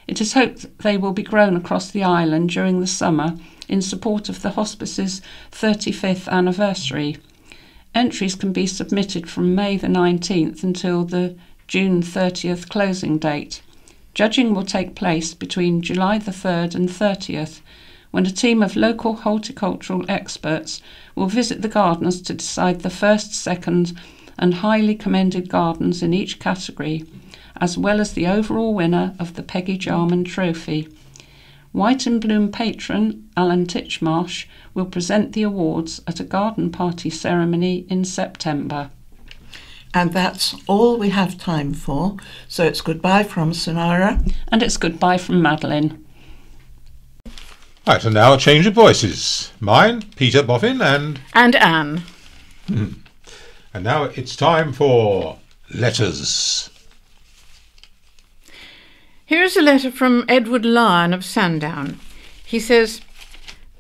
It is hoped that they will be grown across the island during the summer in support of the hospice's 35th anniversary. Entries can be submitted from May the 19th until the June 30th closing date. Judging will take place between July the 3rd and 30th, when a team of local horticultural experts will visit the gardens to decide the first, second and highly commended gardens in each category, as well as the overall winner of the Peggy Jarman Trophy. White in Bloom patron Alan Titchmarsh will present the awards at a garden party ceremony in September. And that's all we have time for, so it's goodbye from Sonara. And it's goodbye from Madeline. Right, and now a change of voices. Mine, Peter Boffin, and Anne. And now it's time for letters. Here is a letter from Edward Lyon of Sandown. He says,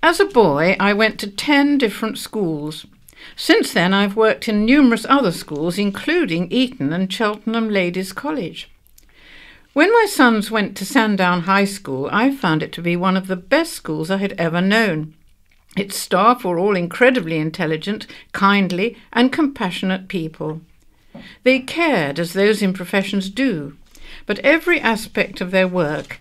"As a boy, I went to 10 different schools. Since then, I've worked in numerous other schools, including Eton and Cheltenham Ladies' College. When my sons went to Sandown High School, I found it to be one of the best schools I had ever known. Its staff were all incredibly intelligent, kindly, and compassionate people. They cared as those in professions do, but every aspect of their work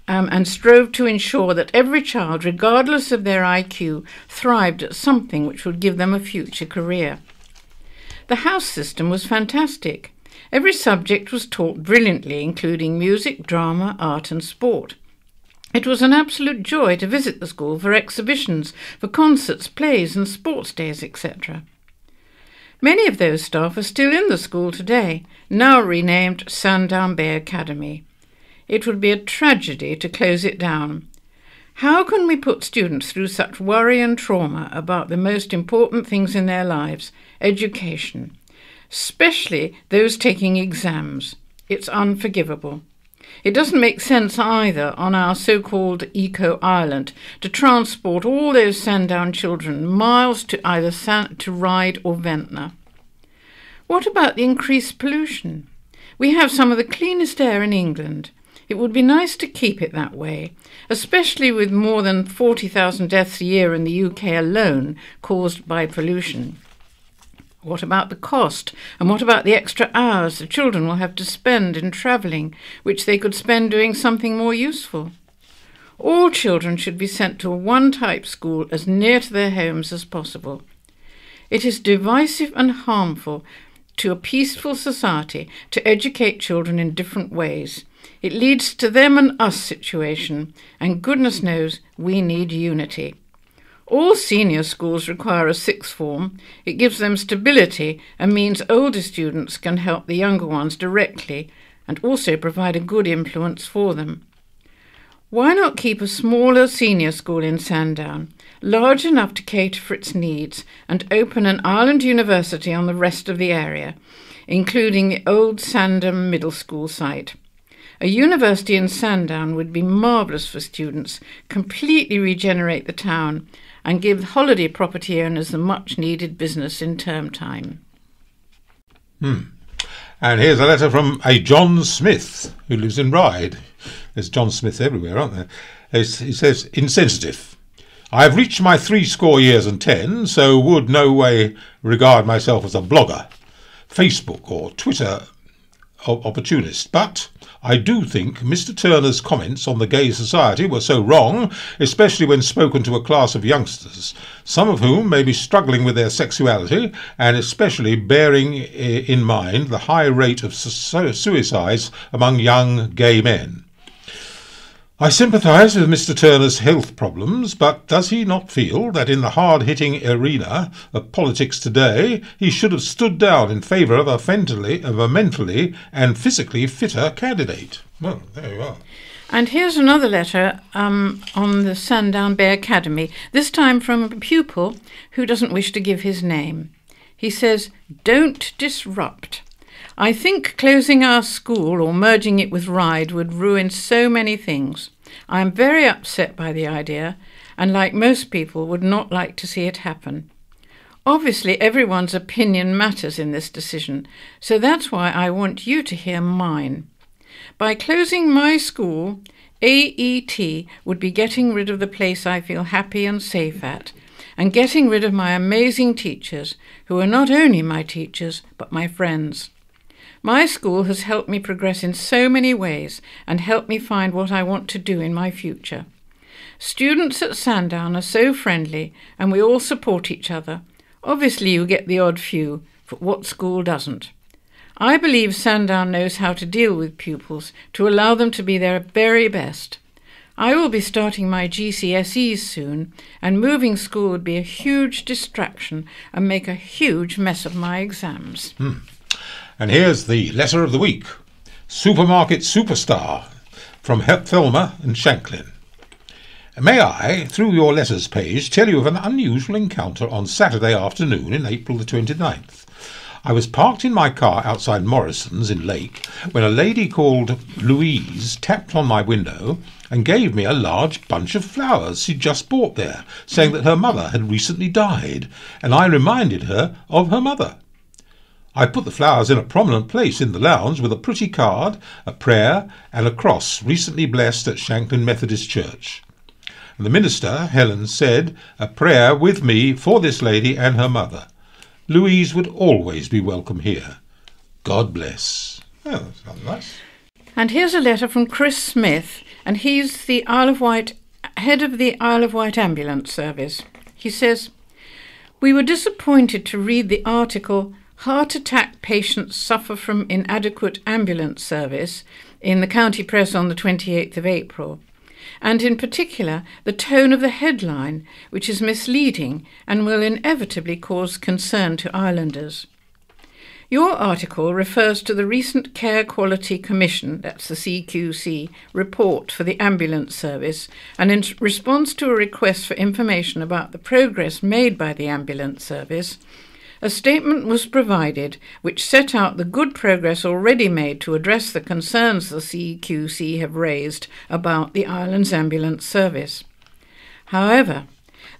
and strove to ensure that every child, regardless of their IQ, thrived at something which would give them a future career. The house system was fantastic. Every subject was taught brilliantly, including music, drama, art and sport. It was an absolute joy to visit the school for exhibitions, for concerts, plays and sports days, etc. Many of those staff are still in the school today, now renamed Sandown Bay Academy. It would be a tragedy to close it down. How can we put students through such worry and trauma about the most important things in their lives, education, especially those taking exams? It's unforgivable. It doesn't make sense either on our so-called eco-island to transport all those Sandown children miles to either to Ryde or Ventnor. What about the increased pollution? We have some of the cleanest air in England. It would be nice to keep it that way, especially with more than 40,000 deaths a year in the UK alone caused by pollution. What about the cost? And what about the extra hours the children will have to spend in travelling, which they could spend doing something more useful? All children should be sent to a one-type school as near to their homes as possible. It is divisive and harmful to a peaceful society to educate children in different ways. It leads to them and us situation, and goodness knows we need unity. All senior schools require a sixth form. It gives them stability and means older students can help the younger ones directly and also provide a good influence for them. Why not keep a smaller senior school in Sandown, large enough to cater for its needs and open an island university on the rest of the area, including the old Sandown Middle School site. A university in Sandown would be marvellous for students, completely regenerate the town, and give holiday property owners the much-needed business in term time. And here's a letter from a John Smith, who lives in Ryde. There's John Smiths everywhere, aren't there? He says, insensitive. I have reached my 70 years and 10, so would no way regard myself as a blogger, Facebook or Twitter opportunist, but I do think Mr. Turner's comments on the gay society were so wrong, especially when spoken to a class of youngsters, some of whom may be struggling with their sexuality, and especially bearing in mind the high rate of suicides among young gay men. I sympathise with Mr. Turner's health problems, but does he not feel that in the hard-hitting arena of politics today he should have stood down in favour of a mentally and physically fitter candidate? Well, there you are. And here's another letter on the Sandown Bay Academy, this time from a pupil who doesn't wish to give his name. He says, "Don't disrupt. I think closing our school or merging it with Ryde would ruin so many things. I am very upset by the idea and, like most people, would not like to see it happen. Obviously, everyone's opinion matters in this decision, so that's why I want you to hear mine. By closing my school, AET would be getting rid of the place I feel happy and safe at, and getting rid of my amazing teachers, who are not only my teachers, but my friends. My school has helped me progress in so many ways and helped me find what I want to do in my future. Students at Sandown are so friendly and we all support each other. Obviously you get the odd few, but what school doesn't? I believe Sandown knows how to deal with pupils to allow them to be their very best. I will be starting my GCSEs soon, and moving school would be a huge distraction and make a huge mess of my exams." And here's the letter of the week. Supermarket Superstar from Thelma and Shanklin. May I, through your letters page, tell you of an unusual encounter on Saturday afternoon in April the 29th. I was parked in my car outside Morrison's in Lake when a lady called Louise tapped on my window and gave me a large bunch of flowers she'd just bought there, saying that her mother had recently died, and I reminded her of her mother. I put the flowers in a prominent place in the lounge with a pretty card, a prayer, and a cross recently blessed at Shanklin Methodist Church. And the minister, Helen, said a prayer with me for this lady and her mother. Louise would always be welcome here. God bless. Oh, that sounds nice. And here's a letter from Chris Smith, and he's the head of the Isle of Wight Ambulance Service. He says, "We were disappointed to read the article Heart Attack Patients Suffer from Inadequate Ambulance Service in the County Press on the 28th of April, and in particular the tone of the headline, which is misleading and will inevitably cause concern to islanders. Your article refers to the recent Care Quality Commission, that's the CQC, report for the ambulance service, and in response to a request for information about the progress made by the ambulance service, a statement was provided which set out the good progress already made to address the concerns the CQC have raised about the island's ambulance service. However,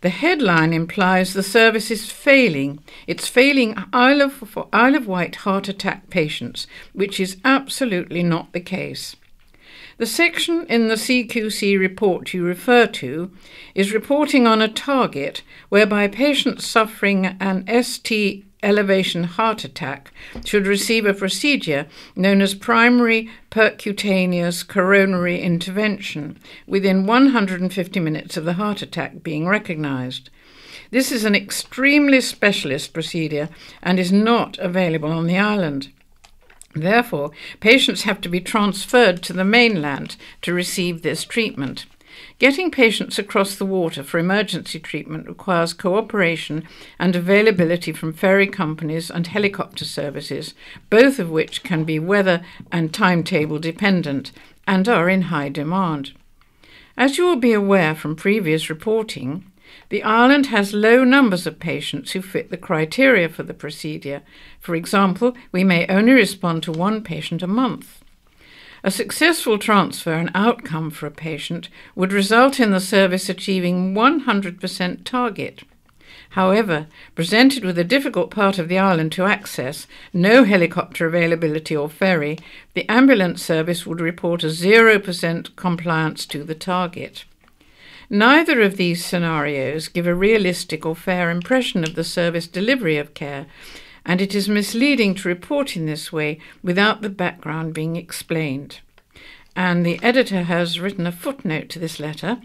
the headline implies the service is failing. It's failing Isle of Wight heart attack patients, which is absolutely not the case. The section in the CQC report you refer to is reporting on a target whereby patients suffering an ST elevation heart attack should receive a procedure known as primary percutaneous coronary intervention within 150 minutes of the heart attack being recognised. This is an extremely specialist procedure and is not available on the island. Therefore, patients have to be transferred to the mainland to receive this treatment. Getting patients across the water for emergency treatment requires cooperation and availability from ferry companies and helicopter services, both of which can be weather and timetable dependent and are in high demand. As you will be aware from previous reporting, The island has low numbers of patients who fit the criteria for the procedure. For example, we may only respond to one patient a month. A successful transfer and outcome for a patient would result in the service achieving 100% target. However, presented with a difficult part of the island to access, no helicopter availability or ferry, the ambulance service would report a 0% compliance to the target. Neither of these scenarios give a realistic or fair impression of the service delivery of care, and it is misleading to report in this way without the background being explained. And the editor has written a footnote to this letter.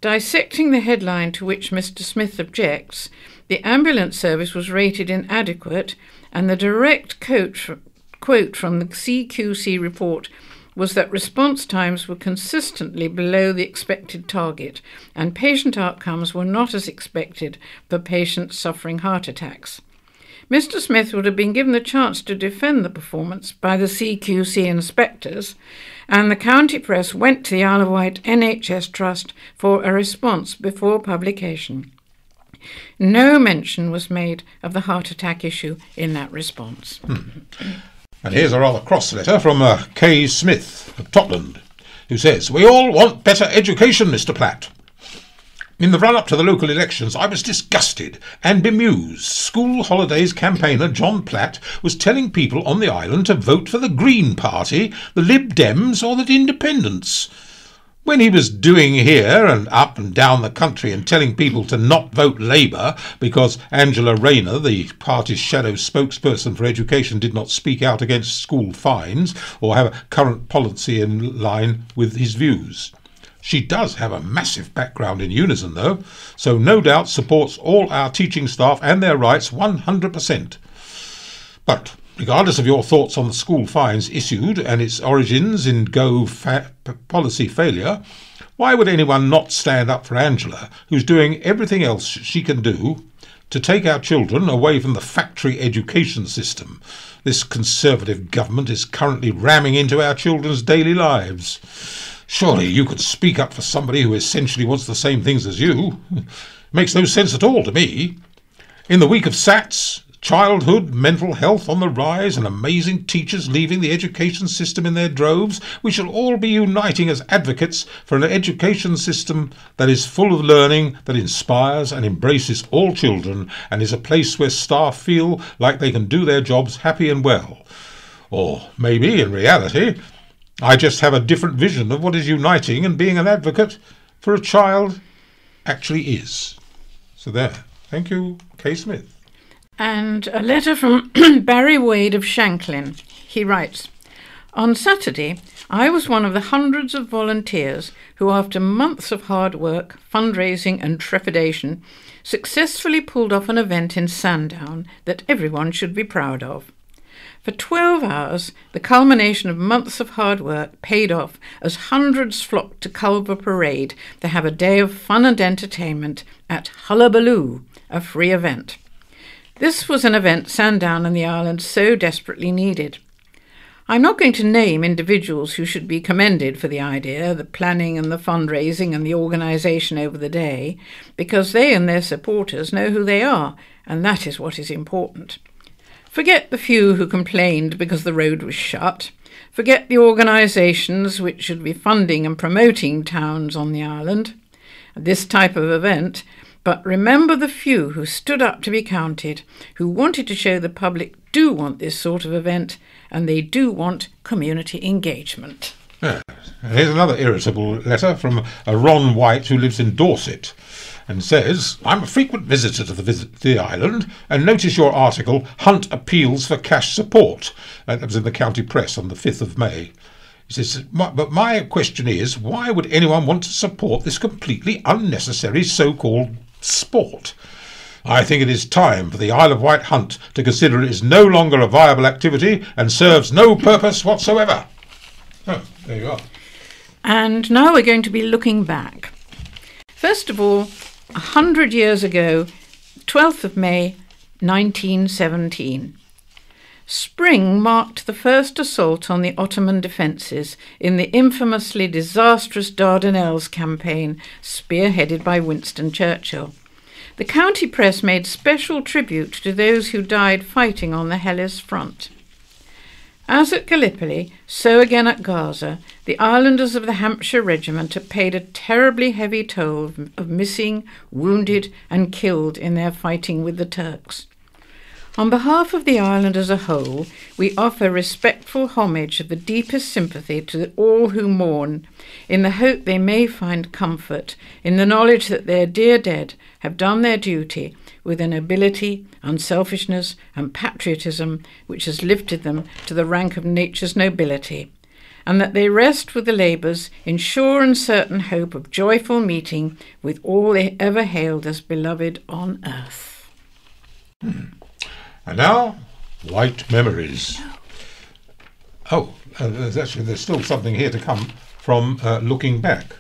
Dissecting the headline to which Mr. Smith objects, the ambulance service was rated inadequate, and the direct quote from the CQC report was that response times were consistently below the expected target, and patient outcomes were not as expected for patients suffering heart attacks. Mr. Smith would have been given the chance to defend the performance by the CQC inspectors, and the county press went to the Isle of Wight NHS Trust for a response before publication. No mention was made of the heart attack issue in that response. And here's a rather cross letter from K. Smith of Totland, who says, "We all want better education, Mr. Platt. In the run-up to the local elections, I was disgusted and bemused. School holidays campaigner John Platt was telling people on the island to vote for the Green Party, the Lib Dems or the Independents. When he was doing here and up and down the country and telling people to not vote Labour because Angela Rayner, the party's shadow spokesperson for education, did not speak out against school fines or have a current policy in line with his views. She does have a massive background in Unison, though, so no doubt supports all our teaching staff and their rights 100%. But regardless of your thoughts on the school fines issued and its origins in policy failure, why would anyone not stand up for Angela, who's doing everything else she can do to take our children away from the factory education system this Conservative government is currently ramming into our children's daily lives? Surely you could speak up for somebody who essentially wants the same things as you. It makes no sense at all to me. In the week of SATs, childhood mental health on the rise and amazing teachers leaving the education system in their droves, we shall all be uniting as advocates for an education system that is full of learning, that inspires and embraces all children, and is a place where staff feel like they can do their jobs happy and well. Or maybe, in reality, I just have a different vision of what is uniting and being an advocate for a child actually is." So there. Thank you, K. Smith. And a letter from Barry Wade of Shanklin. He writes, "On Saturday, I was one of the hundreds of volunteers who, after months of hard work, fundraising and trepidation, successfully pulled off an event in Sandown that everyone should be proud of. For 12 hours, the culmination of months of hard work paid off as hundreds flocked to Culver Parade to have a day of fun and entertainment at Hullabaloo, a free event. This was an event Sandown and the island so desperately needed. I'm not going to name individuals who should be commended for the idea, the planning and the fundraising and the organisation over the day, because they and their supporters know who they are, and that is what is important. Forget the few who complained because the road was shut. Forget the organisations which should be funding and promoting towns on the island, this type of event, but remember the few who stood up to be counted, who wanted to show the public do want this sort of event, and they do want community engagement." Yeah. And here's another irritable letter from a Ron White who lives in Dorset, and says, "I'm a frequent visitor to the island and notice your article, 'Hunt Appeals for Cash Support.' That was in the county press on the 5th of May. He says, but my question is, why would anyone want to support this completely unnecessary so-called sport? I think it is time for the Isle of Wight Hunt to consider it is no longer a viable activity and serves no purpose whatsoever." Oh, there you are. And now we're going to be looking back. First of all, 100 years ago, 12th of May, 1917. Spring marked the first assault on the Ottoman defences in the infamously disastrous Dardanelles campaign, spearheaded by Winston Churchill. The county press made special tribute to those who died fighting on the Hellas front. As at Gallipoli, so again at Gaza, the islanders of the Hampshire Regiment have paid a terribly heavy toll of missing, wounded and killed in their fighting with the Turks. On behalf of the island as a whole, we offer respectful homage of the deepest sympathy to all who mourn, in the hope they may find comfort in the knowledge that their dear dead have done their duty with a nobility, unselfishness and patriotism which has lifted them to the rank of nature's nobility, and that they rest with the labours in sure and certain hope of joyful meeting with all they ever hailed as beloved on earth. And now, Wight Memories. Oh, there's still something here to come from Looking Back.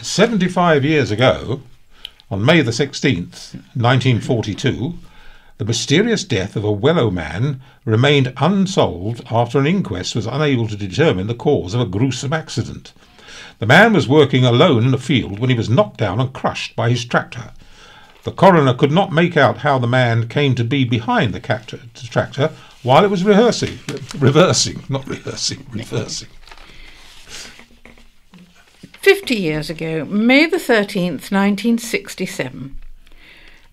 75 years ago, on May the 16th, 1942, the mysterious death of a Wellow man remained unsolved after an inquest was unable to determine the cause of a gruesome accident. The man was working alone in a field when he was knocked down and crushed by his tractor. The coroner could not make out how the man came to be behind the tractor while it was reversing. 50 years ago, May the 13th, 1967,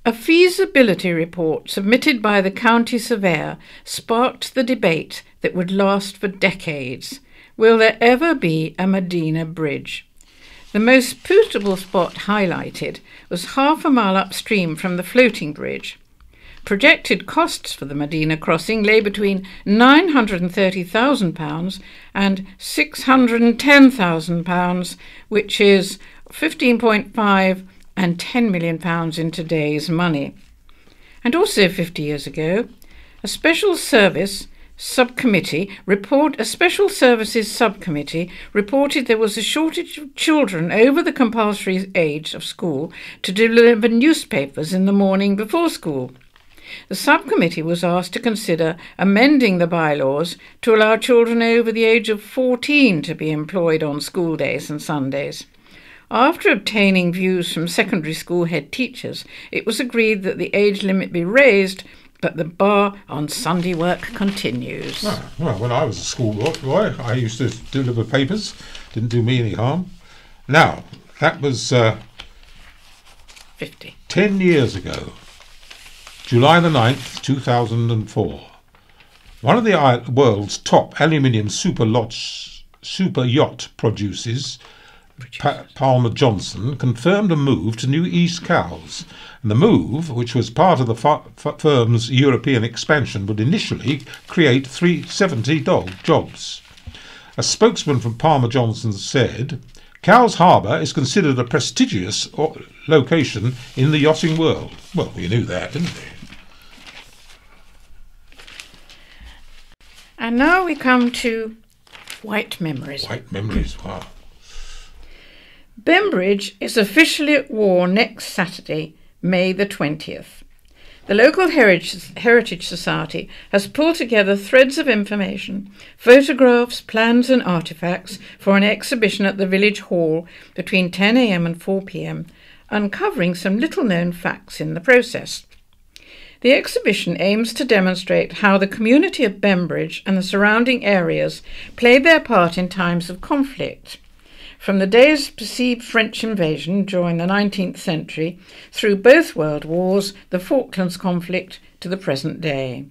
a feasibility report submitted by the county surveyor sparked the debate that would last for decades. Will there ever be a Medina Bridge? The most suitable spot highlighted was half a mile upstream from the floating bridge. Projected costs for the Medina crossing lay between £930,000 and £610,000, which is 15.5 and £10 million in today's money. And also 50 years ago, a special services subcommittee reported there was a shortage of children over the compulsory age of school to deliver newspapers in the morning before school. The subcommittee was asked to consider amending the bylaws to allow children over the age of 14 to be employed on school days and Sundays. After obtaining views from secondary school head teachers, it was agreed that the age limit be raised, but the bar on Sunday work continues. Well, when I was a schoolboy, I used to deliver papers. Didn't do me any harm. Now, that was 10 years ago, July the 9th, 2004. One of the world's top aluminium super yacht producers, Palmer Johnson, confirmed a move to New East Cowes. And the move, which was part of the firm's European expansion, would initially create 370 jobs. A spokesman from Palmer Johnson said, Cowes Harbour is considered a prestigious location in the yachting world. Well, you knew that, didn't you? And now we come to Wight Memories. Wight Memories, wow. Bembridge is officially at war next Saturday, May the 20th. The local Heritage Society has pulled together threads of information, photographs, plans and artefacts for an exhibition at the village hall between 10 a.m. and 4 p.m, uncovering some little-known facts in the process. The exhibition aims to demonstrate how the community of Bembridge and the surrounding areas played their part in times of conflict, from the days of perceived French invasion during the 19th century through both world wars, the Falklands conflict, to the present day.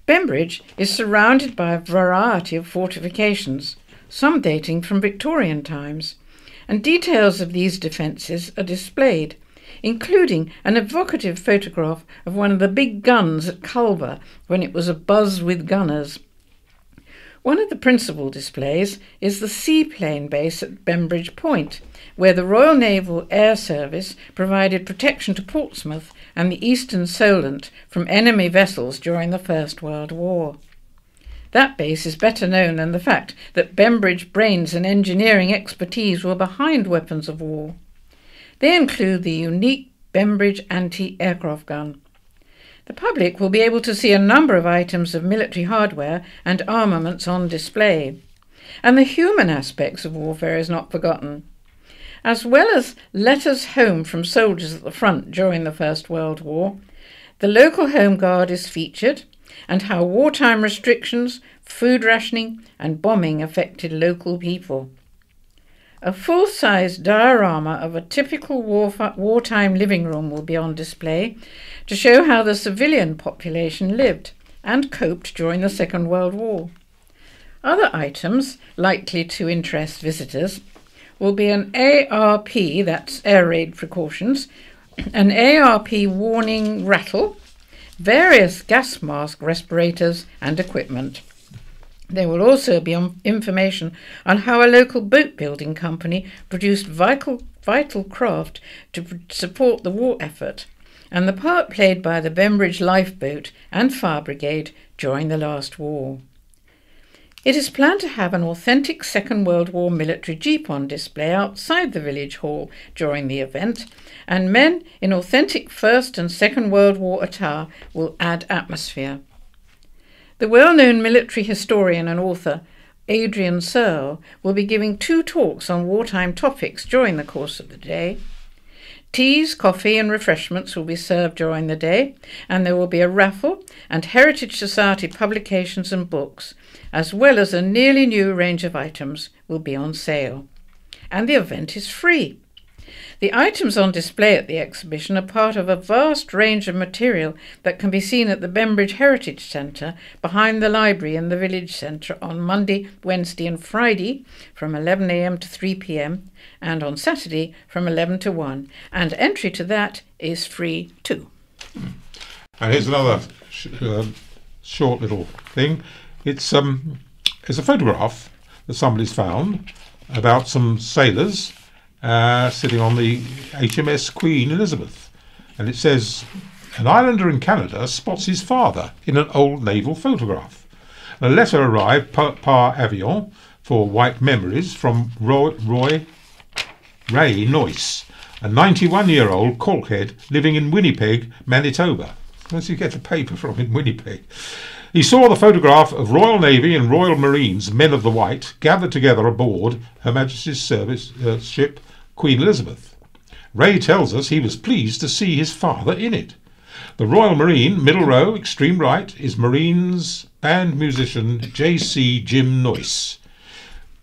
Bembridge is surrounded by a variety of fortifications, some dating from Victorian times, and details of these defences are displayed, including an evocative photograph of one of the big guns at Culver when it was abuzz with gunners. One of the principal displays is the seaplane base at Bembridge Point, where the Royal Naval Air Service provided protection to Portsmouth and the Eastern Solent from enemy vessels during the First World War. That base is better known than the fact that Bembridge brains and engineering expertise were behind weapons of war. They include the unique Bembridge anti-aircraft gun. The public will be able to see a number of items of military hardware and armaments on display. And the human aspects of warfare is not forgotten. As well as letters home from soldiers at the front during the First World War, the local Home Guard is featured, and how wartime restrictions, food rationing and bombing affected local people. A full-size diorama of a typical wartime living room will be on display to show how the civilian population lived and coped during the Second World War. Other items likely to interest visitors will be an ARP, that's air raid precautions, an ARP warning rattle, various gas mask respirators and equipment. There will also be information on how a local boat building company produced vital craft to support the war effort, and the part played by the Bembridge Lifeboat and Fire Brigade during the last war. It is planned to have an authentic Second World War military jeep on display outside the village hall during the event, and men in authentic First and Second World War attire will add atmosphere. The well-known military historian and author Adrian Searle will be giving 2 talks on wartime topics during the course of the day. Teas, coffee and refreshments will be served during the day, and there will be a raffle and Heritage Society publications and books, as well as a nearly new range of items will be on sale. And the event is free. The items on display at the exhibition are part of a vast range of material that can be seen at the Bembridge Heritage Centre behind the library in the village centre on Monday, Wednesday and Friday from 11 a.m. to 3 p.m. and on Saturday from 11 to 1. And entry to that is free too. And here's another short little thing. It's a photograph that somebody's found about some sailors sitting on the HMS Queen Elizabeth. And it says, an islander in Canada spots his father in an old naval photograph. A letter arrived par avion for White Memories from Ray Noyce, a 91-year-old caulkhead living in Winnipeg, Manitoba. Where does he get the paper from in Winnipeg? He saw the photograph of Royal Navy and Royal Marines men of the White gathered together aboard Her Majesty's service ship Queen Elizabeth. Ray tells us he was pleased to see his father in it. The Royal Marine, middle row, extreme right, is Marines band musician J.C. Jim Noyce.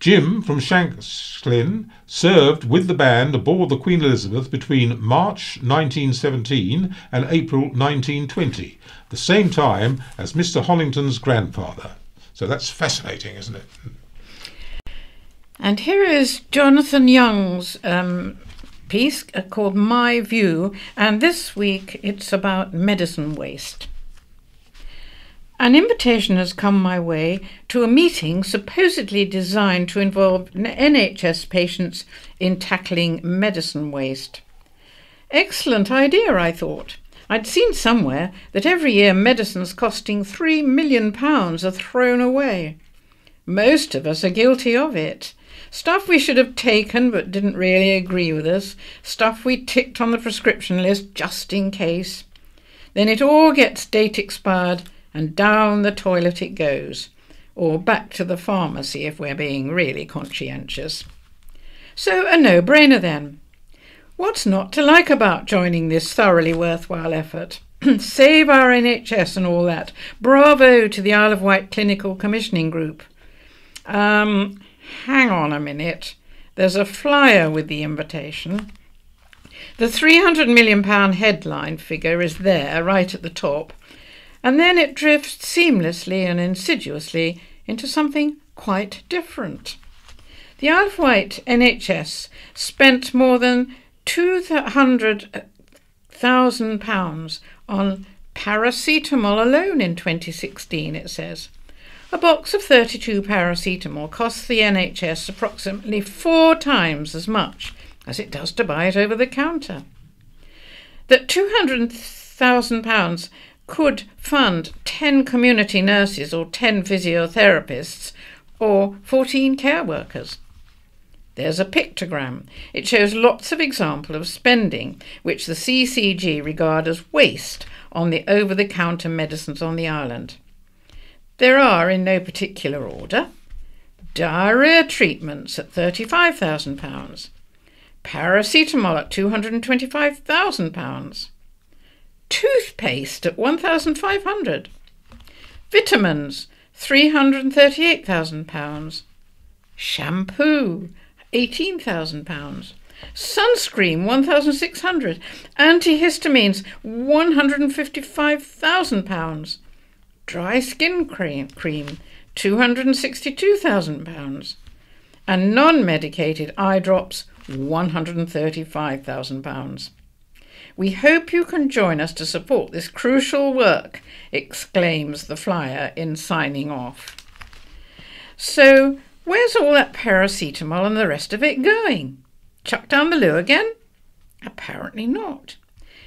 Jim from Shanklin served with the band aboard the Queen Elizabeth between March 1917 and April 1920, the same time as Mr. Hollington's grandfather. So that's fascinating, isn't it? And here is Jonathan Young's piece called My View, and this week it's about medicine waste. An invitation has come my way to a meeting supposedly designed to involve NHS patients in tackling medicine waste. Excellent idea, I thought. I'd seen somewhere that every year medicines costing £3 million are thrown away. Most of us are guilty of it. Stuff we should have taken but didn't really agree with us. Stuff we ticked on the prescription list just in case. Then it all gets date expired and down the toilet it goes, or back to the pharmacy if we're being really conscientious. So a no-brainer then. What's not to like about joining this thoroughly worthwhile effort? Save our NHS and all that. Bravo to the Isle of Wight Clinical Commissioning Group. Hang on a minute. There's a flyer with the invitation. The £300 million headline figure is there, right at the top, and then it drifts seamlessly and insidiously into something quite different. The Isle of Wight NHS spent more than £200,000 on paracetamol alone in 2016, it says. A box of 32 paracetamol costs the NHS approximately 4 times as much as it does to buy it over the counter. That £200,000 could fund 10 community nurses or 10 physiotherapists or 14 care workers. There's a pictogram. It shows lots of examples of spending which the CCG regard as waste on the over-the-counter medicines on the island. There are, in no particular order, diarrhoea treatments at £35,000, paracetamol at £225,000, toothpaste at £1,500, vitamins £338,000, shampoo £18,000, sunscreen £1,600, antihistamines £155,000, dry skin cream £262,000, and non-medicated eye drops £135,000. We hope you can join us to support this crucial work, exclaims the flyer in signing off. So, where's all that paracetamol and the rest of it going? Chucked down the loo again? Apparently not.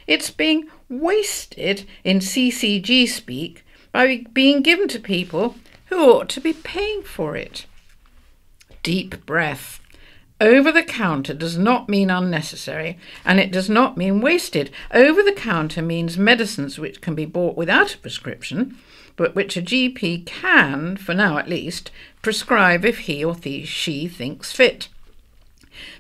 It's being wasted in CCG speak by being given to people who ought to be paying for it. Deep breath. Over-the-counter does not mean unnecessary, and it does not mean wasted. Over-the-counter means medicines which can be bought without a prescription, but which a GP can, for now at least, prescribe if he or she thinks fit.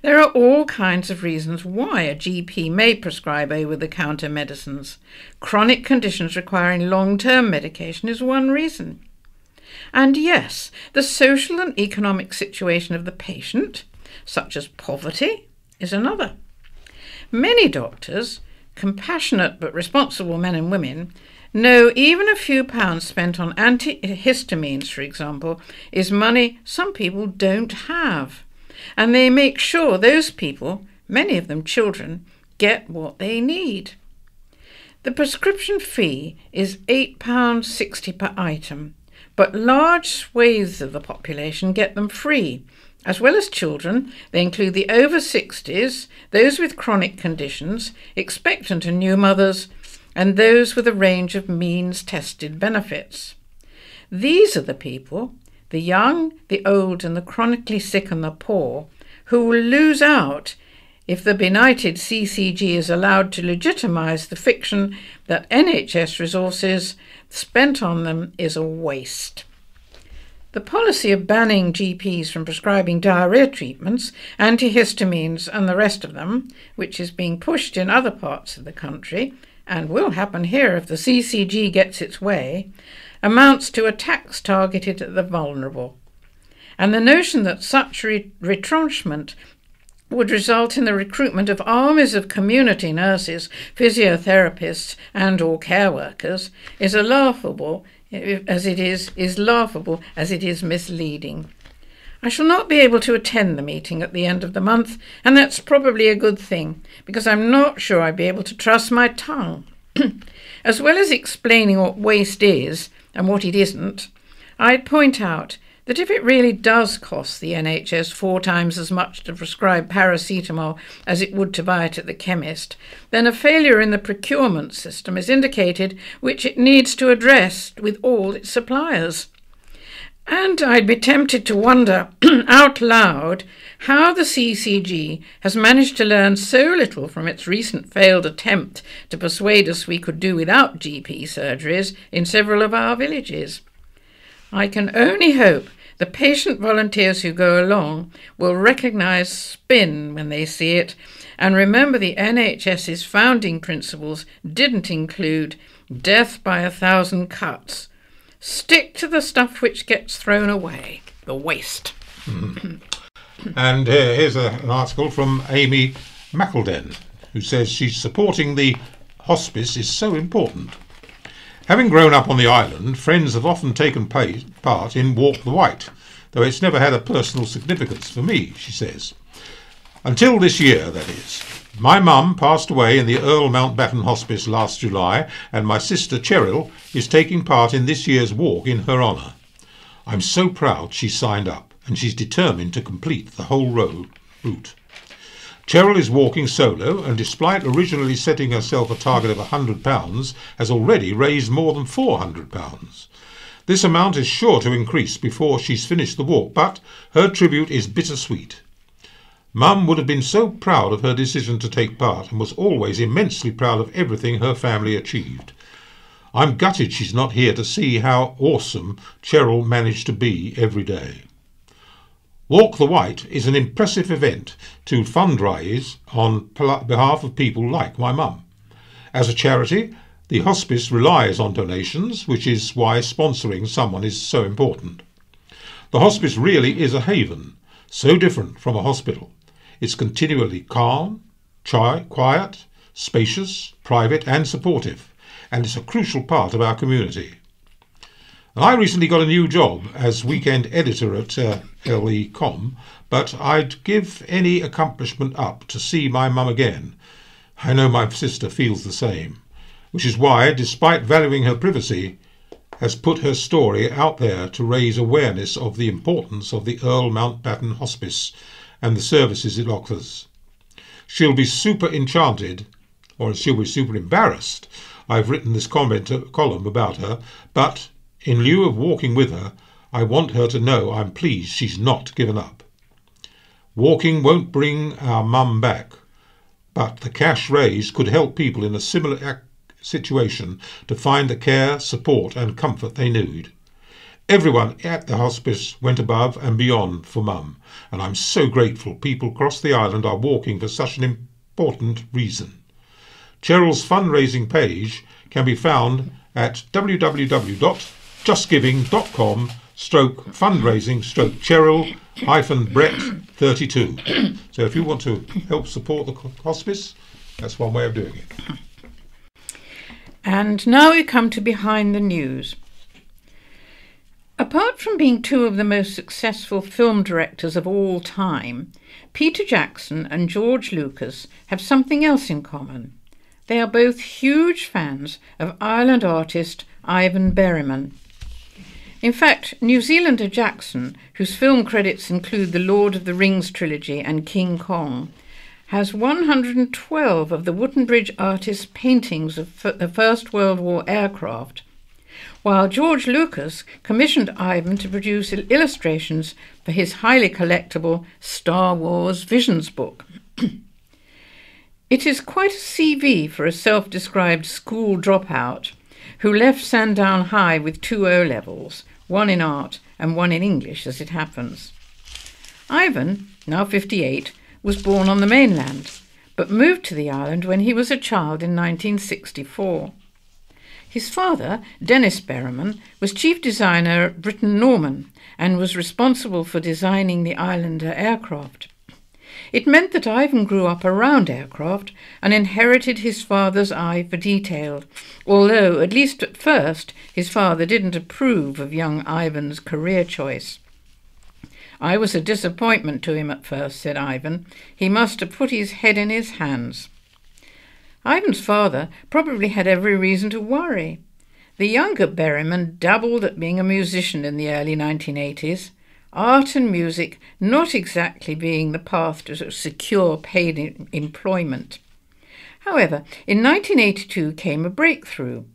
There are all kinds of reasons why a GP may prescribe over-the-counter medicines. Chronic conditions requiring long-term medication is one reason. And yes, the social and economic situation of the patient, such as poverty, is another. Many doctors, compassionate but responsible men and women, know even a few pounds spent on antihistamines, for example, is money some people don't have. And they make sure those people, many of them children, get what they need. The prescription fee is £8.60 per item, but large swathes of the population get them free. As well as children, they include the over 60s, those with chronic conditions, expectant and new mothers, and those with a range of means-tested benefits. These are the people, the young, the old, and the chronically sick and the poor, who will lose out if the benighted CCG is allowed to legitimise the fiction that NHS resources spent on them is a waste. The policy of banning GPs from prescribing diarrhoea treatments, antihistamines and the rest of them, which is being pushed in other parts of the country, and will happen here if the CCG gets its way, amounts to a tax targeted at the vulnerable. And the notion that such retrenchment would result in the recruitment of armies of community nurses, physiotherapists and or care workers is laughable as it is misleading. I shall not be able to attend the meeting at the end of the month, and that's probably a good thing, because I'm not sure I'd be able to trust my tongue. As well as explaining what waste is and what it isn't, I'd point out that if it really does cost the NHS 4 times as much to prescribe paracetamol as it would to buy it at the chemist, then a failure in the procurement system is indicated which it needs to address with all its suppliers. And I'd be tempted to wonder out loud how the CCG has managed to learn so little from its recent failed attempt to persuade us we could do without GP surgeries in several of our villages. I can only hope the patient volunteers who go along will recognise spin when they see it and remember the NHS's founding principles didn't include death by 1,000 cuts. Stick to the stuff which gets thrown away, the waste. And here's an article from Amy McElden, who says she's supporting the hospice is so important. Having grown up on the island, friends have often taken part in Walk the Wight, though it's never had a personal significance for me, she says. Until this year, that is. My mum passed away in the Earl Mountbatten Hospice last July, and my sister Cheryl is taking part in this year's walk in her honour. I'm so proud she signed up, and she's determined to complete the whole route. Cheryl is walking solo, and despite originally setting herself a target of £100, has already raised more than £400. This amount is sure to increase before she's finished the walk, but her tribute is bittersweet. Mum would have been so proud of her decision to take part and was always immensely proud of everything her family achieved. I'm gutted she's not here to see how awesome Cheryl managed to be every day. Walk the Wight is an impressive event to fundraise on behalf of people like my mum. As a charity, the hospice relies on donations, which is why sponsoring someone is so important. The hospice really is a haven, so different from a hospital. It's continually calm, quiet, spacious, private and supportive, and it's a crucial part of our community. And I recently got a new job as weekend editor at LE.com, but I'd give any accomplishment up to see my mum again. I know my sister feels the same, which is why, despite valuing her privacy, has put her story out there to raise awareness of the importance of the Earl Mountbatten Hospice and the services it offers. She'll be super enchanted, or she'll be super embarrassed. I've written this column about her, but in lieu of walking with her, I want her to know I'm pleased she's not given up. Walking won't bring our mum back, but the cash raised could help people in a similar situation to find the care, support and comfort they need. Everyone at the hospice went above and beyond for Mum, and I'm so grateful people across the island are walking for such an important reason. Cheryl's fundraising page can be found at www.justgiving.com/fundraising/Cheryl-Brett32. So if you want to help support the hospice, that's one way of doing it. And now we come to Behind the News. Apart from being two of the most successful film directors of all time, Peter Jackson and George Lucas have something else in common. They are both huge fans of Ireland artist Ivan Berryman. In fact, New Zealander Jackson, whose film credits include the Lord of the Rings trilogy and King Kong, has 112 of the Wooden Bridge artist's paintings of the First World War aircraft, while George Lucas commissioned Ivan to produce illustrations for his highly collectible Star Wars Visions book. It is quite a CV for a self-described school dropout who left Sandown High with 2 O-levels, one in art and one in English as it happens. Ivan, now 58, was born on the mainland, but moved to the island when he was a child in 1964. His father, Dennis Berryman, was chief designer at Britten Norman and was responsible for designing the Islander aircraft. It meant that Ivan grew up around aircraft and inherited his father's eye for detail, although, at least at first, his father didn't approve of young Ivan's career choice. "I was a disappointment to him at first," said Ivan. "He must have put his head in his hands." Ivan's father probably had every reason to worry. The younger Berryman dabbled at being a musician in the early 1980s, art and music not exactly being the path to secure paid employment. However, in 1982 came a breakthrough.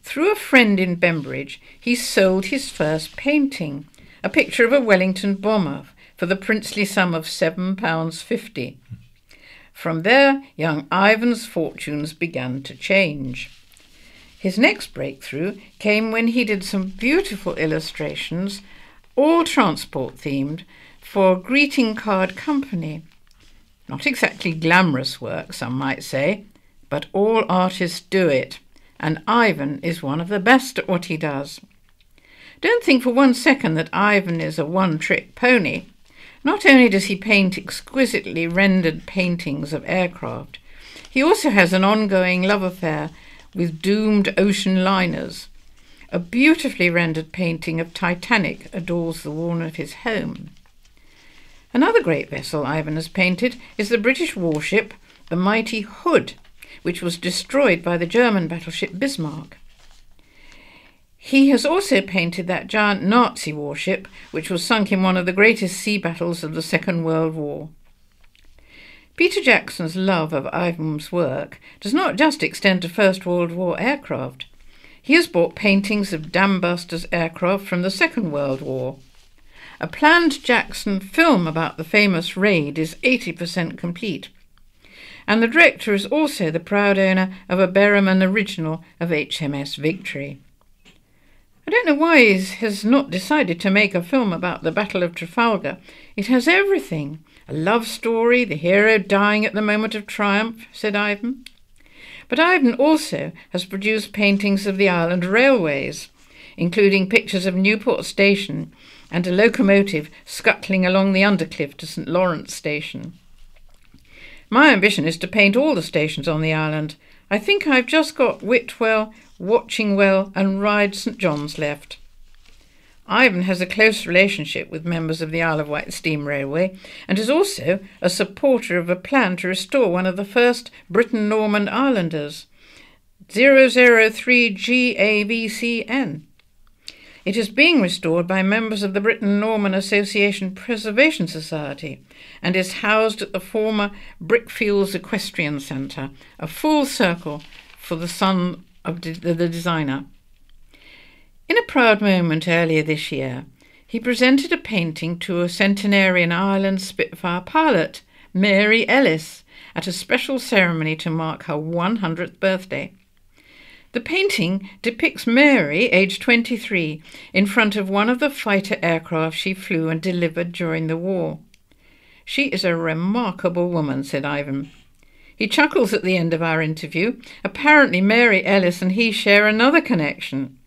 Through a friend in Bembridge, he sold his first painting, a picture of a Wellington bomber, for the princely sum of £7.50. From there, young Ivan's fortunes began to change. His next breakthrough came when he did some beautiful illustrations, all transport-themed, for a greeting card company. Not exactly glamorous work, some might say, but all artists do it, and Ivan is one of the best at what he does. Don't think for one second that Ivan is a one-trick pony. Not only does he paint exquisitely rendered paintings of aircraft, he also has an ongoing love affair with doomed ocean liners. A beautifully rendered painting of Titanic adorns the wall of his home. Another great vessel Ivan has painted is the British warship, the mighty Hood, which was destroyed by the German battleship Bismarck. He has also painted that giant Nazi warship, which was sunk in one of the greatest sea battles of the Second World War. Peter Jackson's love of Ivan's work does not just extend to First World War aircraft. He has bought paintings of dam-busters aircraft from the Second World War. A planned Jackson film about the famous raid is 80% complete. and the director is also the proud owner of a Berryman original of HMS Victory. I don't know why he has not decided to make a film about the Battle of Trafalgar. It has everything. A love story, the hero dying at the moment of triumph, said Ivan. But Ivan also has produced paintings of the island railways, including pictures of Newport Station and a locomotive scuttling along the undercliff to St Lawrence Station. My ambition is to paint all the stations on the island. I think I've just got Whitwell, Watchingwell and Ryde St John's left. Ivan has a close relationship with members of the Isle of Wight Steam Railway and is also a supporter of a plan to restore one of the first Britain-Norman Islanders, 003 GAVCN. It is being restored by members of the Britain-Norman Association Preservation Society and is housed at the former Brickfields Equestrian Centre, a full circle for the son of the designer. In a proud moment earlier this year, he presented a painting to a centenarian Ireland Spitfire pilot, Mary Ellis, at a special ceremony to mark her 100th birthday. The painting depicts Mary, aged 23, in front of one of the fighter aircraft she flew and delivered during the war. She is a remarkable woman, said Ivan. He chuckles at the end of our interview. Apparently Mary Ellis and he share another connection.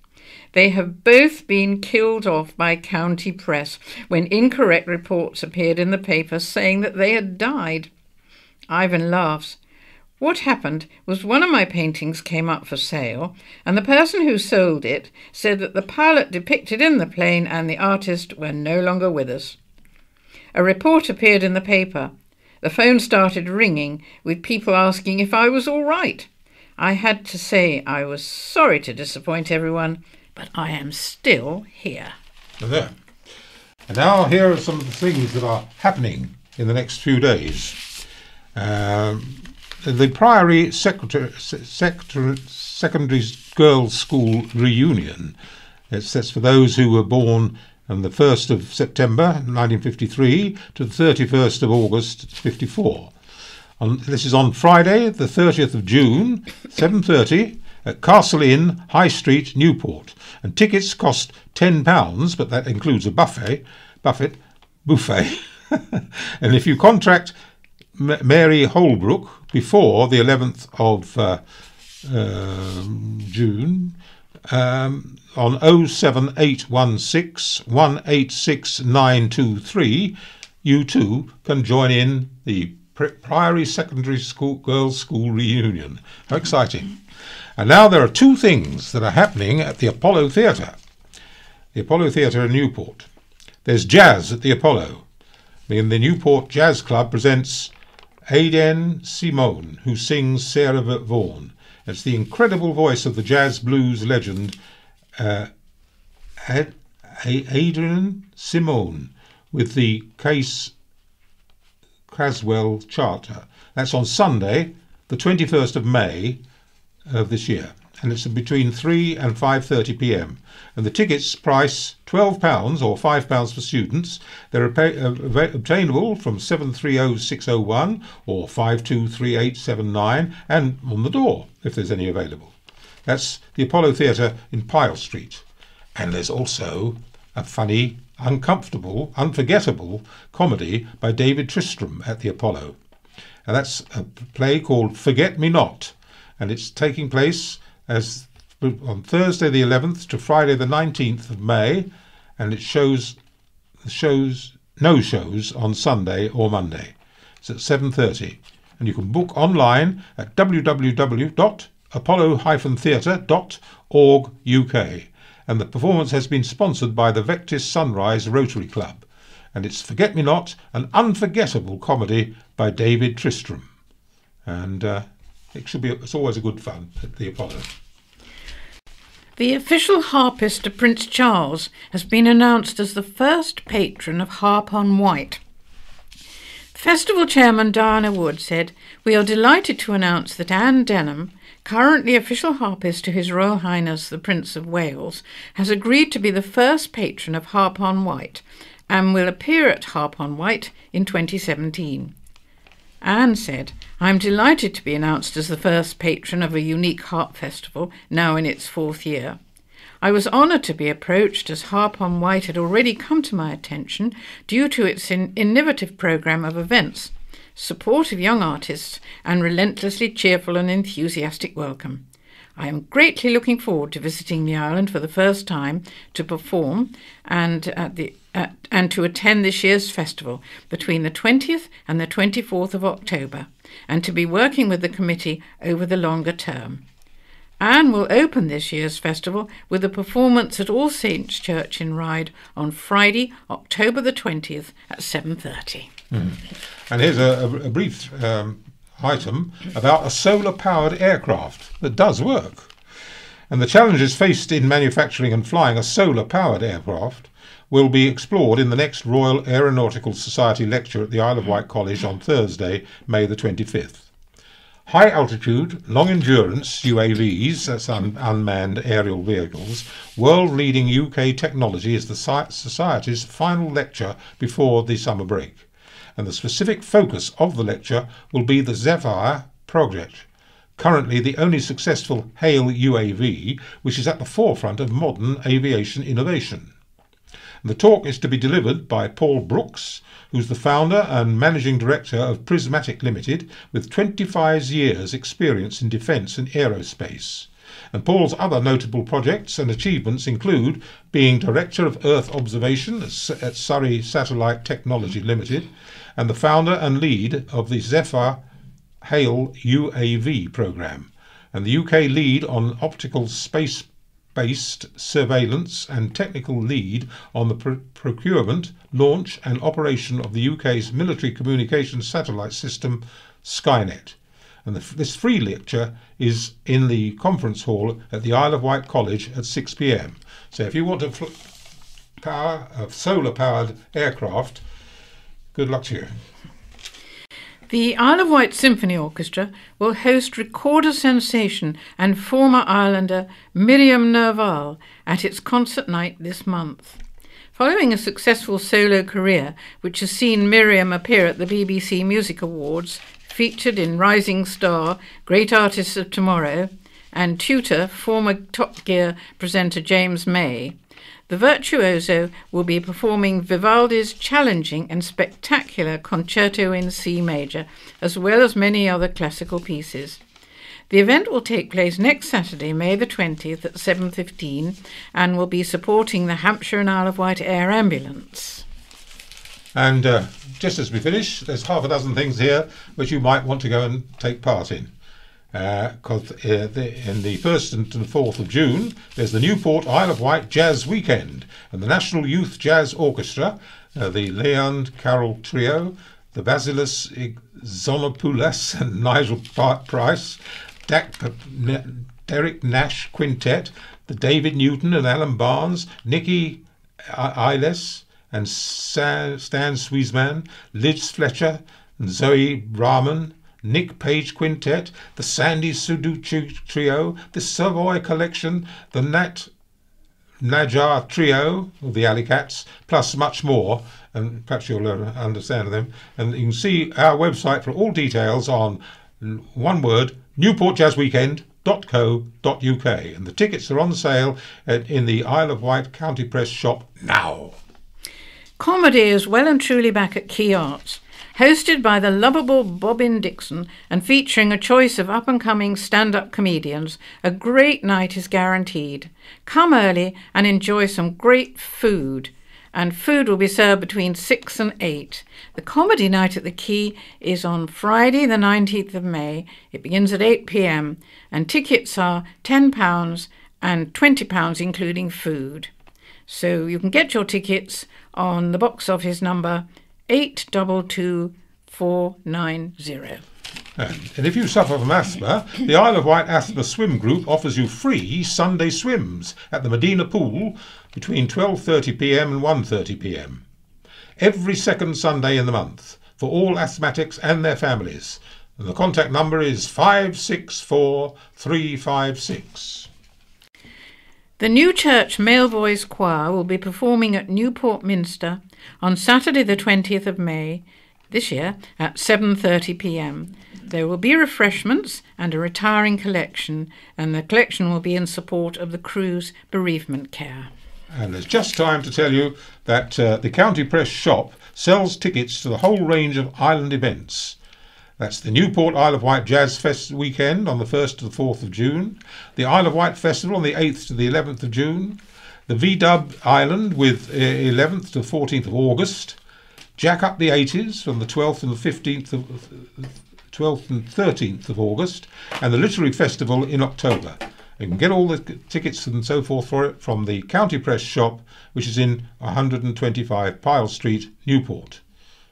They have both been killed off by county press when incorrect reports appeared in the paper saying that they had died. Ivan laughs. What happened was one of my paintings came up for sale, and the person who sold it said that the pilot depicted in the plane and the artist were no longer with us. A report appeared in the paper. The phone started ringing with people asking if I was all right. I had to say I was sorry to disappoint everyone, but I am still here. There. And now here are some of the things that are happening in the next few days. The Priory Secondary Girls' School reunion. That's for those who were born on the 1st of September 1953 to the 31st of August 54. This is on Friday, the 30th of June, 7:30 at Castle Inn, High Street, Newport. And tickets cost £10, but that includes a buffet. And if you contract Mary Holbrook before the 11th of June on 07816 186923, you too can join in the Priory Secondary School Girls' School reunion. How exciting. And now there are two things that are happening at the Apollo Theatre. The Apollo Theatre in Newport. There's jazz at the Apollo. The Newport Jazz Club presents Aidan Simone, who sings Sarah Vaughan. It's the incredible voice of the jazz blues legend Adrian Simone with the Case Caswell Charter. That's on Sunday, the 21st of May of this year, and it's between 3 and 5:30 p.m. And the tickets price £12 or £5 for students. They're obtainable from 730601 or 523879 and on the door if there's any available. That's the Apollo Theatre in Pyle Street. And there's also a funny, uncomfortable, unforgettable comedy by David Tristram at the Apollo. And that's a play called Forget Me Not, and it's taking place as on Thursday the 11th to Friday the 19th of May, and it shows no shows on Sunday or Monday. It's at 7:30, and you can book online at www.apollo-theatre.org.uk. And the performance has been sponsored by the Vectis Sunrise Rotary Club, and it's Forget Me Not, an unforgettable comedy by David Tristram, and it's always a good fun at the Apollo. The official harpist of Prince Charles has been announced as the first patron of Harp on Wight. Festival chairman Diana Wood said, "We are delighted to announce that Anne Denham, currently official harpist to His Royal Highness the Prince of Wales, has agreed to be the first patron of Harp on Wight and will appear at Harp on Wight in 2017. Anne said, "I'm delighted to be announced as the first patron of a unique harp festival, now in its 4th year. I was honoured to be approached as Harp on Wight had already come to my attention due to its innovative programme of events, support of young artists, and relentlessly cheerful and enthusiastic welcome. I am greatly looking forward to visiting the island for the first time to perform and to attend this year's festival between the 20th and the 24th of October, and to be working with the committee over the longer term. Anne will open this year's festival with a performance at All Saints Church in Ryde on Friday, October the 20th at 7:30. And here's a brief item about a solar-powered aircraft that does work. And the challenges faced in manufacturing and flying a solar-powered aircraft will be explored in the next Royal Aeronautical Society lecture at the Isle of Wight College on Thursday, May the 25th. High-altitude, long-endurance UAVs, that's unmanned aerial vehicles, world-leading UK technology is the Society's final lecture before the summer break. And the specific focus of the lecture will be the Zephyr project, currently the only successful HALE UAV, which is at the forefront of modern aviation innovation. The talk is to be delivered by Paul Brooks, who's the founder and managing director of Prismatic Limited, with 25 years' experience in defence and aerospace. And Paul's other notable projects and achievements include being Director of Earth Observation at Surrey Satellite Technology Limited, and the founder and lead of the Zephyr HALE UAV programme, and the UK lead on optical space-based surveillance and technical lead on the procurement, launch and operation of the UK's military communications satellite system, Skynet. And this free lecture is in the conference hall at the Isle of Wight College at 6 p.m. So if you want a solar-powered aircraft, good luck to you. The Isle of Wight Symphony Orchestra will host recorder sensation and former Islander Miriam Nerval at its concert night this month. Following a successful solo career, which has seen Miriam appear at the BBC Music Awards, featured in Rising Star, Great Artists of Tomorrow, and tutor former Top Gear presenter James May, the virtuoso will be performing Vivaldi's challenging and spectacular Concerto in C major, as well as many other classical pieces. The event will take place next Saturday, May the 20th at 7:15, and will be supporting the Hampshire and Isle of Wight Air Ambulance. And just as we finish, there's half a dozen things here which you might want to go and take part in. Because in the 1st and the 4th of June, there's the Newport Isle of Wight Jazz Weekend, and the National Youth Jazz Orchestra, the Leand Carroll Trio, the Basilis Xenopoulos and Nigel Price, Derek Nash Quintet, the David Newton and Alan Barnes, Nikki Eiles and Stan Swiesman, Liz Fletcher and Zoe Rahman, Nick Page Quintet, the Sandy Suducci Trio, the Savoy Collection, the Nat Najar Trio, or the Alley Cats, plus much more, and perhaps you'll understand them. And you can see our website for all details on, one word, newportjazzweekend.co.uk, and the tickets are on sale in the Isle of Wight County Press shop now. Comedy is well and truly back at Key Arts, hosted by the lovable Bobbin Dixon and featuring a choice of up-and-coming stand-up comedians. A great night is guaranteed. Come early and enjoy some great food, and food will be served between 6 and 8. The comedy night at the Key is on Friday the 19th of May. It begins at 8 p.m. and tickets are £10 and £20 including food. So you can get your tickets on the box office number 822490. And if you suffer from asthma, the Isle of Wight Asthma Swim Group offers you free Sunday swims at the Medina Pool between 12:30 p.m. and 1:30 p.m. every second Sunday in the month for all asthmatics and their families. And the contact number is 564356. The New Church Male Voice Choir will be performing at Newport Minster on Saturday the 20th of May this year at 7:30pm. There will be refreshments and a retiring collection, and the collection will be in support of the crew's bereavement care. And there's just time to tell you that the County Press shop sells tickets to the whole range of island events. That's the Newport Isle of Wight Jazz Fest weekend on the 1st to the 4th of June, the Isle of Wight Festival on the 8th to the 11th of June, the VW Island with 11th to the 14th of August, Jack Up the 80s from the 12th and the 12th and 13th of August, and the Literary Festival in October. You can get all the tickets and so forth for it from the County Press shop, which is in 125 Pyle Street, Newport.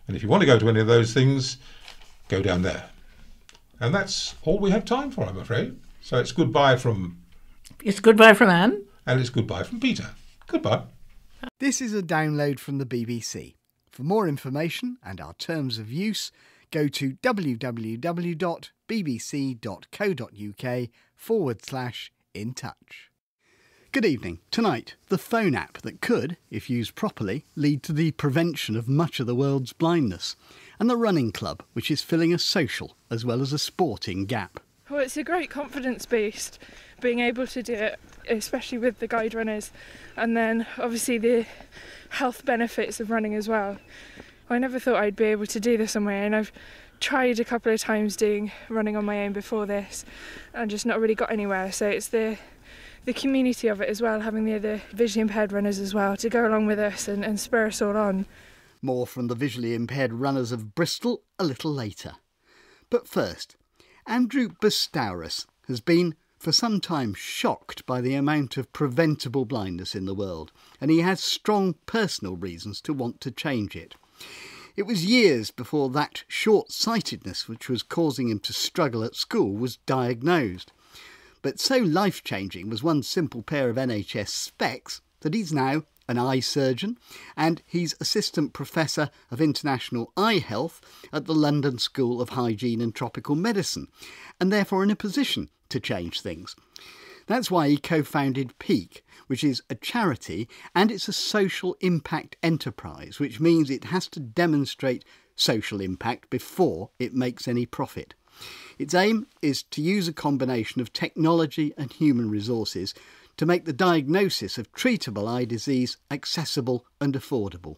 And if you want to go to any of those things, go down there. And that's all we have time for, I'm afraid. So it's goodbye from... It's goodbye from Anne. And it's goodbye from Peter. Goodbye. This is a download from the BBC. For more information and our terms of use, go to www.bbc.co.uk/in touch. Good evening. Tonight, the phone app that could, if used properly, lead to the prevention of much of the world's blindness. And the running club, which is filling a social as well as a sporting gap. Well, it's a great confidence boost, being able to do it, especially with the guide runners. And then, obviously, the health benefits of running as well. I never thought I'd be able to do this on my own. I've tried a couple of times doing running on my own before this and just not really got anywhere. So it's the community of it as well, having the other visually impaired runners as well to go along with us and spur us all on. More from the visually impaired runners of Bristol a little later. But first, Andrew Bastauras has been for some time shocked by the amount of preventable blindness in the world, and he has strong personal reasons to want to change it. It was years before that short-sightedness which was causing him to struggle at school was diagnosed. But so life-changing was one simple pair of NHS specs that he's now an eye surgeon, and he's Assistant Professor of International Eye Health at the London School of Hygiene and Tropical Medicine, and therefore in a position to change things. That's why he co-founded Peak, which is a charity and it's a social impact enterprise, which means it has to demonstrate social impact before it makes any profit. Its aim is to use a combination of technology and human resources to make the diagnosis of treatable eye disease accessible and affordable.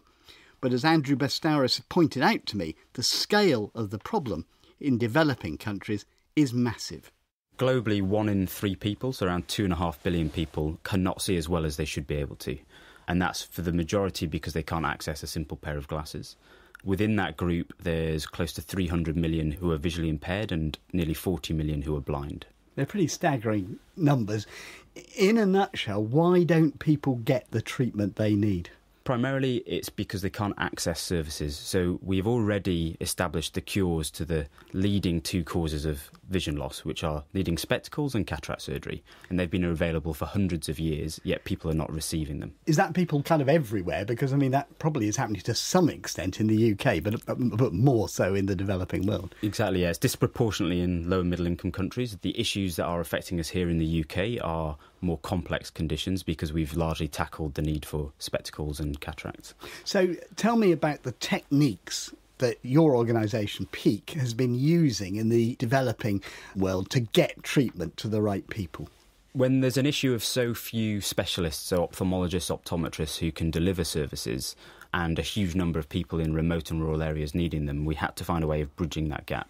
But as Andrew Bastauras pointed out to me, the scale of the problem in developing countries is massive. Globally, 1 in 3 people, so around 2.5 billion people, cannot see as well as they should be able to. And that's for the majority because they can't access a simple pair of glasses. Within that group, there's close to 300 million who are visually impaired and nearly 40 million who are blind. They're pretty staggering numbers. In a nutshell, why don't people get the treatment they need? Primarily, it's because they can't access services. So we've already established the cures to the leading 2 causes of vision loss, which are needing spectacles and cataract surgery. And they've been available for hundreds of years, yet people are not receiving them. Is that people kind of everywhere? Because, I mean, that probably is happening to some extent in the UK, but more so in the developing world. Exactly, yes. Disproportionately in low and middle income countries. The issues that are affecting us here in the UK are more complex conditions because we've largely tackled the need for spectacles and cataracts. So tell me about the techniques that your organisation, Peak, has been using in the developing world to get treatment to the right people. When there's an issue of so few specialists, so ophthalmologists, optometrists who can deliver services and a huge number of people in remote and rural areas needing them, we had to find a way of bridging that gap.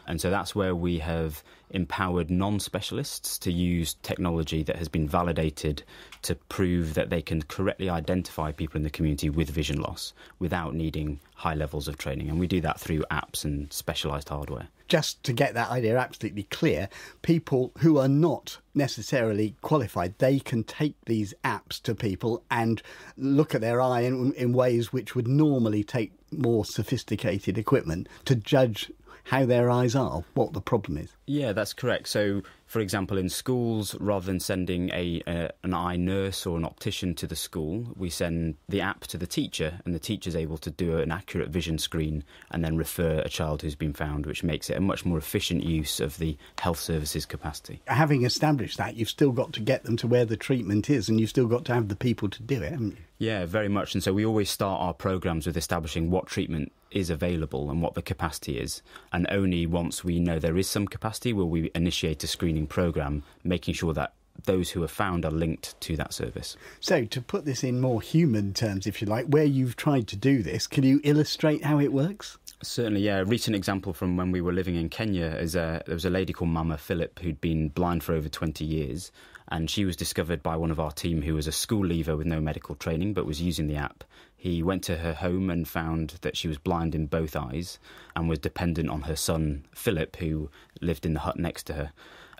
And so that's where we have empowered non-specialists to use technology that has been validated to prove that they can correctly identify people in the community with vision loss without needing high levels of training. And we do that through apps and specialised hardware. Just to get that idea absolutely clear, people who are not necessarily qualified, they can take these apps to people and look at their eye in ways which would normally take more sophisticated equipment to judge how their eyes are, what the problem is. Yeah, that's correct. So, for example, in schools, rather than sending an eye nurse or an optician to the school, we send the app to the teacher, and the teacher's able to do an accurate vision screen and then refer a child who's been found, which makes it a much more efficient use of the health services capacity. Having established that, you've still got to get them to where the treatment is, and you've still got to have the people to do it, haven't you? Yeah, very much. And so we always start our programmes with establishing what treatment is available and what the capacity is. And only once we know there is some capacity will we initiate a screening programme, making sure that those who are found are linked to that service. So, to put this in more human terms, if you like, where you've tried to do this, can you illustrate how it works? Certainly, yeah. A recent example from when we were living in Kenya is there was a lady called Mama Phillip who'd been blind for over 20 years, and she was discovered by one of our team who was a school leaver with no medical training but was using the app. He went to her home and found that she was blind in both eyes and was dependent on her son Philip, who lived in the hut next to her.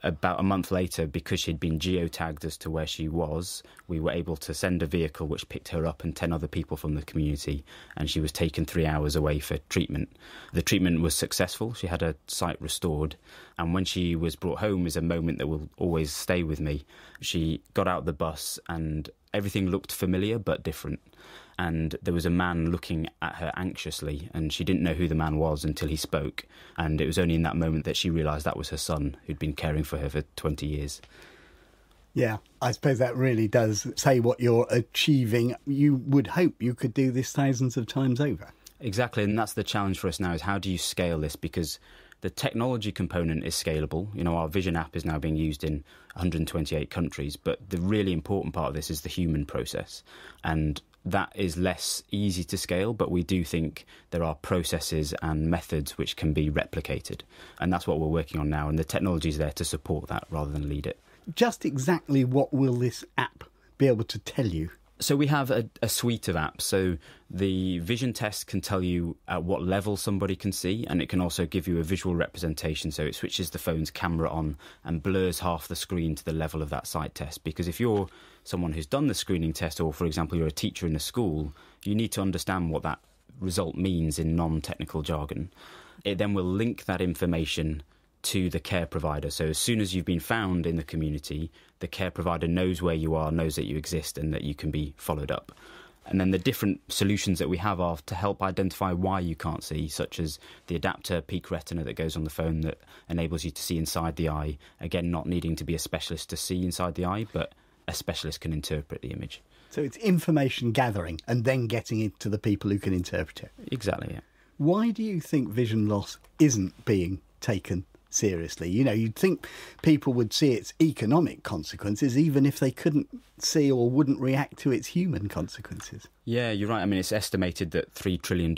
About a month later, because she'd been geotagged as to where she was, we were able to send a vehicle which picked her up and 10 other people from the community, and she was taken 3 hours away for treatment. The treatment was successful. She had her sight restored, and when she was brought home is a moment that will always stay with me. She got out the bus and everything looked familiar but different. And there was a man looking at her anxiously, and she didn't know who the man was until he spoke. And it was only in that moment that she realised that was her son, who'd been caring for her for 20 years. Yeah, I suppose that really does say what you're achieving. You would hope you could do this thousands of times over. Exactly, and that's the challenge for us now, is how do you scale this? Because the technology component is scalable. You know, our Vision app is now being used in 128 countries, but the really important part of this is the human process. And that is less easy to scale, but we do think there are processes and methods which can be replicated. And that's what we're working on now, and the technology is there to support that rather than lead it. Just exactly what will this app be able to tell you? So we have a suite of apps. So the vision test can tell you at what level somebody can see, and it can also give you a visual representation. So it switches the phone's camera on and blurs half the screen to the level of that sight test. Because if you're someone who's done the screening test, or for example you're a teacher in a school, you need to understand what that result means in non-technical jargon. It then will link that information to the care provider. So as soon as you've been found in the community, the care provider knows where you are, knows that you exist, and that you can be followed up. And then the different solutions that we have are to help identify why you can't see, such as the adapter peak retina that goes on the phone that enables you to see inside the eye. Again, not needing to be a specialist to see inside the eye, but a specialist can interpret the image. So it's information gathering and then getting it to the people who can interpret it. Exactly, yeah. Why do you think vision loss isn't being taken seriously? You know, you'd think people would see its economic consequences even if they couldn't see or wouldn't react to its human consequences. Yeah, you're right. I mean, it's estimated that $3 trillion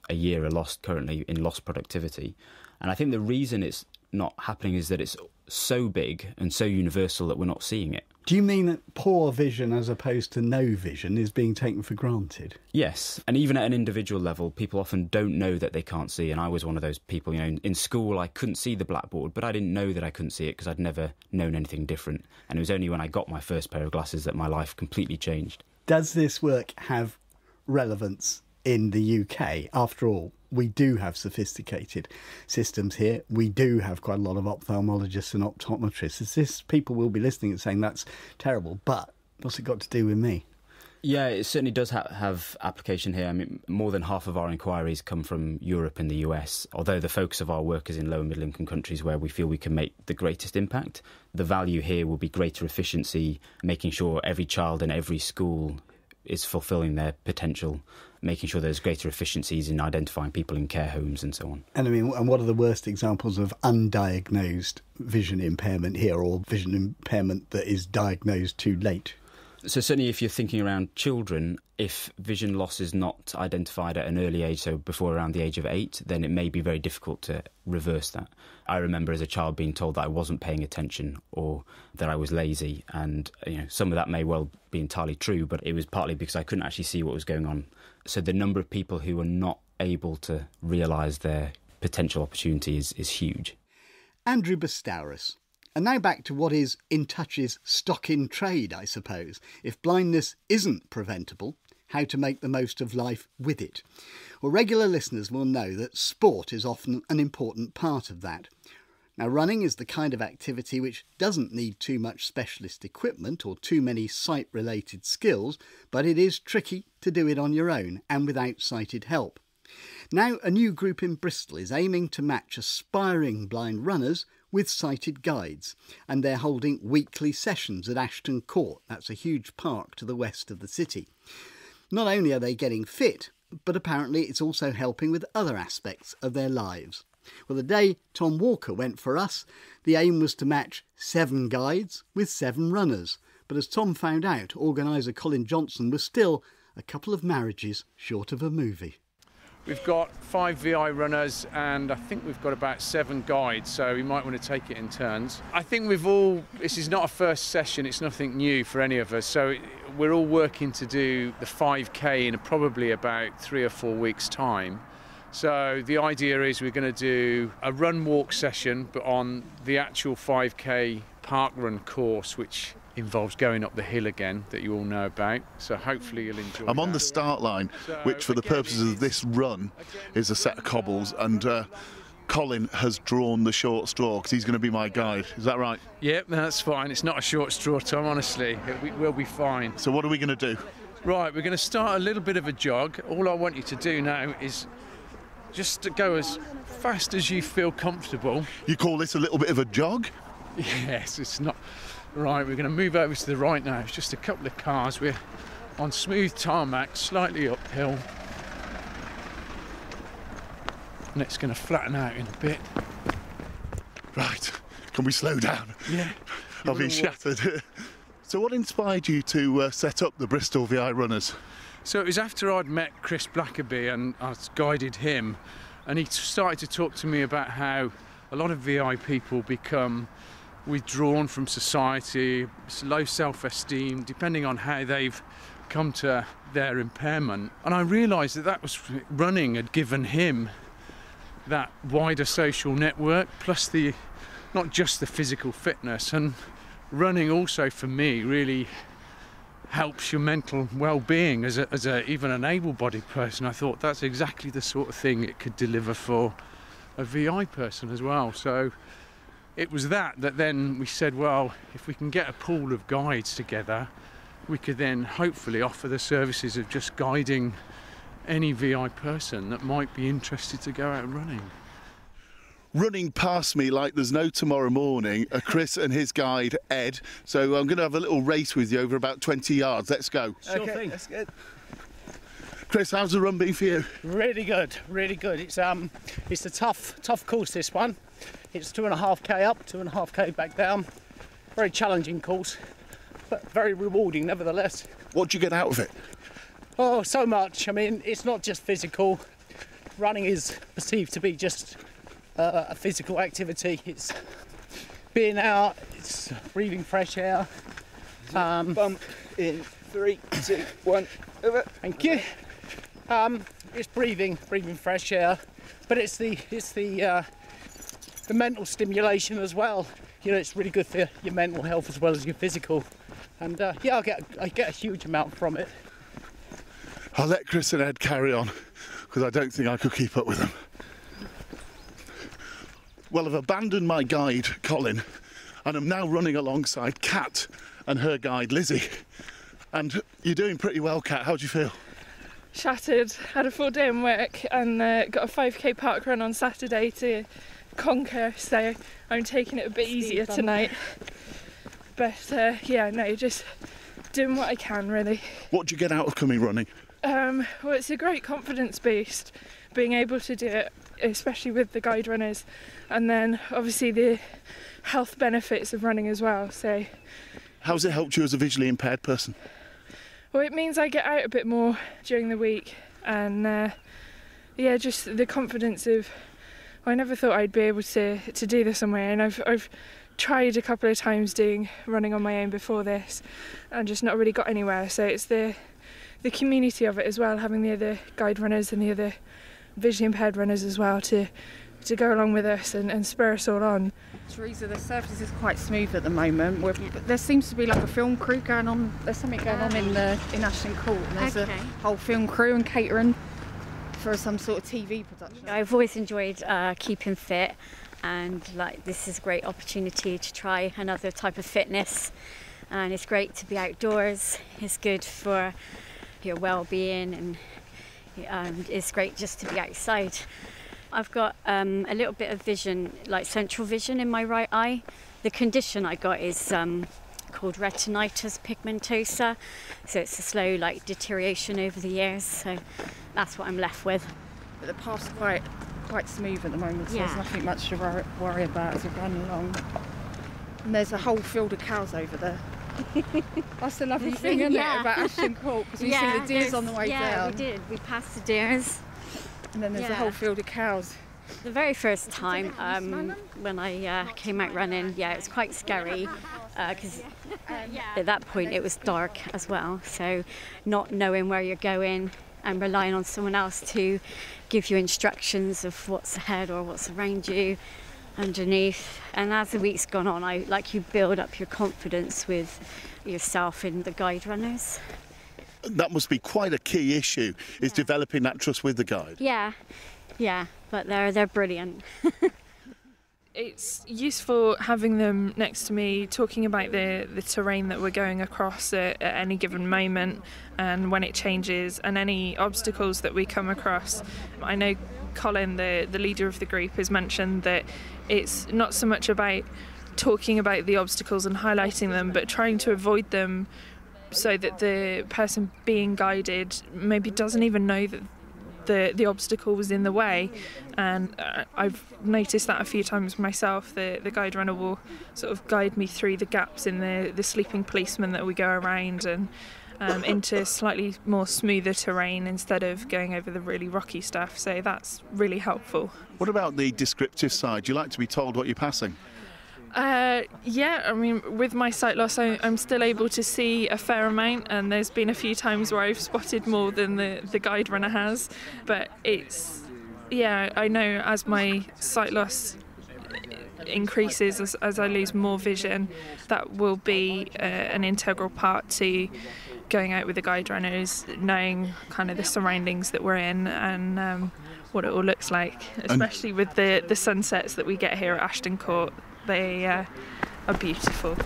a year are lost currently in lost productivity. And I think the reason it's not happening is that it's so big and so universal that we're not seeing it. Do you mean that poor vision as opposed to no vision is being taken for granted? Yes, and even at an individual level, people often don't know that they can't see, and I was one of those people. You know, in school I couldn't see the blackboard, but I didn't know that I couldn't see it because I'd never known anything different, and it was only when I got my first pair of glasses that my life completely changed. Does this work have relevance in the UK? After all, we do have sophisticated systems here. We do have quite a lot of ophthalmologists and optometrists. Is this, people will be listening and saying that's terrible, but what's it got to do with me? Yeah, it certainly does have application here. I mean, more than half of our inquiries come from Europe and the US, although the focus of our work is in low and middle income countries where we feel we can make the greatest impact. The value here will be greater efficiency, making sure every child in every school is fulfilling their potential, making sure there's greater efficiencies in identifying people in care homes and so on. And I mean, and what are the worst examples of undiagnosed vision impairment here, or vision impairment that is diagnosed too late? So certainly if you're thinking around children, if vision loss is not identified at an early age, so before around the age of 8, then it may be very difficult to reverse that. I remember as a child being told that I wasn't paying attention or that I was lazy, and you know, some of that may well be entirely true, but it was partly because I couldn't actually see what was going on. So the number of people who are not able to realise their potential opportunity is huge. Andrew Bastauras. And now back to what is In Touch's stock in trade, I suppose. If blindness isn't preventable, how to make the most of life with it. Well, regular listeners will know that sport is often an important part of that. Now, running is the kind of activity which doesn't need too much specialist equipment or too many sight-related skills, but it is tricky to do it on your own and without sighted help. Now, a new group in Bristol is aiming to match aspiring blind runners with sighted guides, and they're holding weekly sessions at Ashton Court. That's a huge park to the west of the city. Not only are they getting fit, but apparently it's also helping with other aspects of their lives. Well, the day Tom Walker went for us, the aim was to match 7 guides with 7 runners. But as Tom found out, organiser Colin Johnson was still a couple of marriages short of a movie. We've got 5 VI runners and I think we've got about 7 guides, so we might want to take it in turns. I think this is not a first session, it's nothing new for any of us, so we're all working to do the 5K in probably about 3 or 4 weeks' time. So the idea is we're going to do a run-walk session, but on the actual 5K park run course, which involves going up the hill again, that you all know about. So hopefully you'll enjoy I'm on that. the start line, which for the purposes of this run is a set of cobbles, and Colin has drawn the short straw because he's going to be my guide. Is that right? Yep, that's fine. It's not a short straw, Tom, honestly. We'll be fine. So what are we going to do? Right, we're going to start a little bit of a jog. All I want you to do now is just to go as fast as you feel comfortable. You call this a little bit of a jog? Yes, it's not. Right, we're going to move over to the right now. It's just a couple of cars. We're on smooth tarmac, slightly uphill. And it's going to flatten out in a bit. Right, can we slow down? Yeah. I've been shattered. So what inspired you to set up the Bristol VI Runners? So it was after I'd met Chris Blackerby and I guided him, and he started to talk to me about how a lot of VI people become withdrawn from society, low self-esteem, depending on how they've come to their impairment. And I realised that was running had given him that wider social network, plus not just the physical fitness. And running also for me really helps your mental well-being as even an able-bodied person. I thought that's exactly the sort of thing it could deliver for a VI person as well. So it was that then we said, well, if we can get a pool of guides together, we could then hopefully offer the services of just guiding any VI person that might be interested to go out running. Running past me like there's no tomorrow morning are Chris and his guide, Ed. So I'm going to have a little race with you over about 20 yards. Let's go. Sure thing. That's good. Chris, how's the run been for you? Really good, really good. It's a tough course, this one. It's 2.5k up, 2.5k back down. Very challenging course, but very rewarding nevertheless. What do you get out of it? Oh, so much. I mean, it's not just physical. Running is perceived to be just a physical activity. It's being out, it's breathing fresh air. Bump in 3, 2, 1, over. Thank you. It's breathing fresh air, but it's the mental stimulation as well. You know, it's really good for your mental health as well as your physical. And yeah, I get a huge amount from it. I'll let Chris and Ed carry on because I don't think I could keep up with them. Well, I've abandoned my guide, Colin, and I'm now running alongside Kat and her guide, Lizzie. And you're doing pretty well, Kat. How do you feel? Shattered. Had a full day in work and got a 5k park run on Saturday to conquer, so I'm taking it a bit easier tonight. But yeah, no, just doing what I can, really. What do you get out of coming running? Well, it's a great confidence boost, being able to do it, especially with the guide runners, and then obviously the health benefits of running as well. So, how's it helped you as a visually impaired person? Well, it means I get out a bit more during the week, and yeah, just the confidence of, well, I never thought I'd be able to do this on my own. I've tried a couple of times doing running on my own before this and just not really got anywhere. So it's the community of it as well, having the other guide runners and the other visually impaired runners as well to go along with us and spur us all on. Teresa, the surface is quite smooth at the moment. There seems to be like a film crew going on. There's something going on in Ashton Court, and there's a whole film crew and catering for some sort of TV production. I've always enjoyed keeping fit, and like this is a great opportunity to try another type of fitness, and it's great to be outdoors. It's good for your well-being, and It's great just to be outside. I've got a little bit of vision, like central vision in my right eye. The condition I got is called retinitis pigmentosa, so it's a slow deterioration over the years, so that's what I'm left with. But the path's quite smooth at the moment, so Yeah. there's nothing much to worry about as we're going along. And there's a whole field of cows over there. That's the lovely thing, isn't it, about Ashton Court, because we see the deers on the way down. Yeah, we did. We passed the deers. And then there's a whole field of cows. The very first time when I came out running, it was quite scary because at that point it was dark as well. So not knowing where you're going and relying on someone else to give you instructions of what's ahead or what's around you, underneath. And as the week's gone on, you build up your confidence with yourself and the guide runners. That must be quite a key issue, is developing that trust with the guide. Yeah, but they're brilliant. It's useful having them next to me, talking about the terrain that we're going across at any given moment and when it changes and any obstacles that we come across. I know Colin, the leader of the group, has mentioned that it's not so much about talking about the obstacles and highlighting them, but trying to avoid them so that the person being guided maybe doesn't even know that the obstacle was in the way. And I've noticed that a few times myself. The guide runner will sort of guide me through the gaps in the sleeping policeman that we go around and into slightly more smoother terrain instead of going over the really rocky stuff, so that's really helpful. What about the descriptive side? Do you like to be told what you're passing? Yeah, I mean, with my sight loss, I'm still able to see a fair amount, and there's been a few times where I've spotted more than the guide runner has. But I know as my sight loss increases, as I lose more vision, that will be an integral part to going out with the guide runners, knowing kind of the surroundings that we're in and what it all looks like, especially with the sunsets that we get here at Ashton Court. They are beautiful.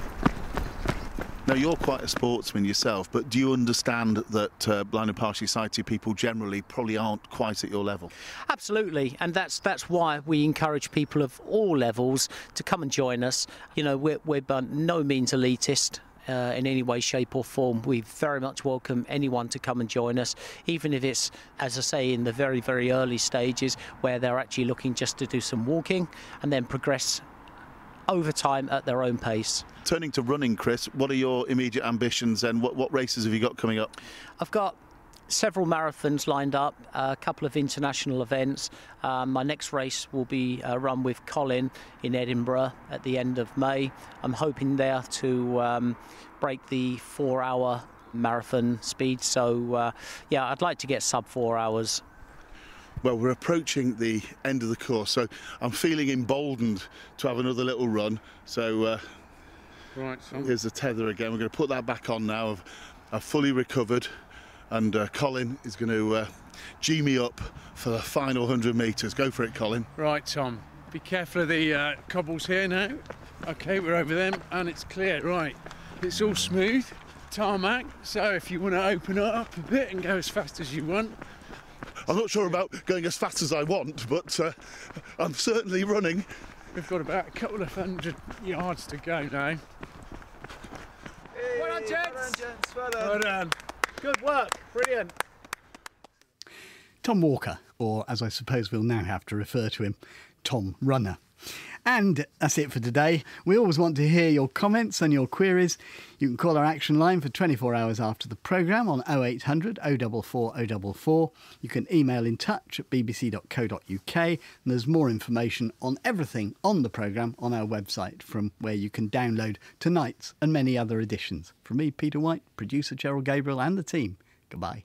Now, you're quite a sportsman yourself, but do you understand that blind and partially sighted people generally probably aren't quite at your level? Absolutely, and that's why we encourage people of all levels to come and join us. You know, we're by no means elitist in any way, shape or form. We very much welcome anyone to come and join us, even if it's, as I say, in the very, very early stages where they're actually looking just to do some walking and then progress over time at their own pace. Turning to running, Chris, what are your immediate ambitions and what races have you got coming up? I've got several marathons lined up, a couple of international events. My next race will be run with Colin in Edinburgh at the end of May. I'm hoping there to break the 4-hour marathon speed, so I'd like to get sub 4 hours. Well, we're approaching the end of the course, so I'm feeling emboldened to have another little run. So here's the tether again. We're going to put that back on now. I've fully recovered, and Colin is going to G me up for the final 100 metres. Go for it, Colin. Right, Tom. Be careful of the cobbles here now. OK, we're over them and it's clear. Right, it's all smooth, tarmac, so if you want to open it up a bit and go as fast as you want. I'm not sure about going as fast as I want, but I'm certainly running. We've got about a couple of 100 yards to go now. Hey, well done, gents. Well done. Good work. Brilliant. Tom Walker, or as I suppose we'll now have to refer to him, Tom Runner. And that's it for today. We always want to hear your comments and your queries. You can call our action line for 24 hours after the programme on 0800 044 044. You can email in touch at bbc.co.uk, and there's more information on everything on the programme on our website, from where you can download tonight's and many other editions. From me, Peter Wight, producer Cheryl Gabriel and the team, goodbye.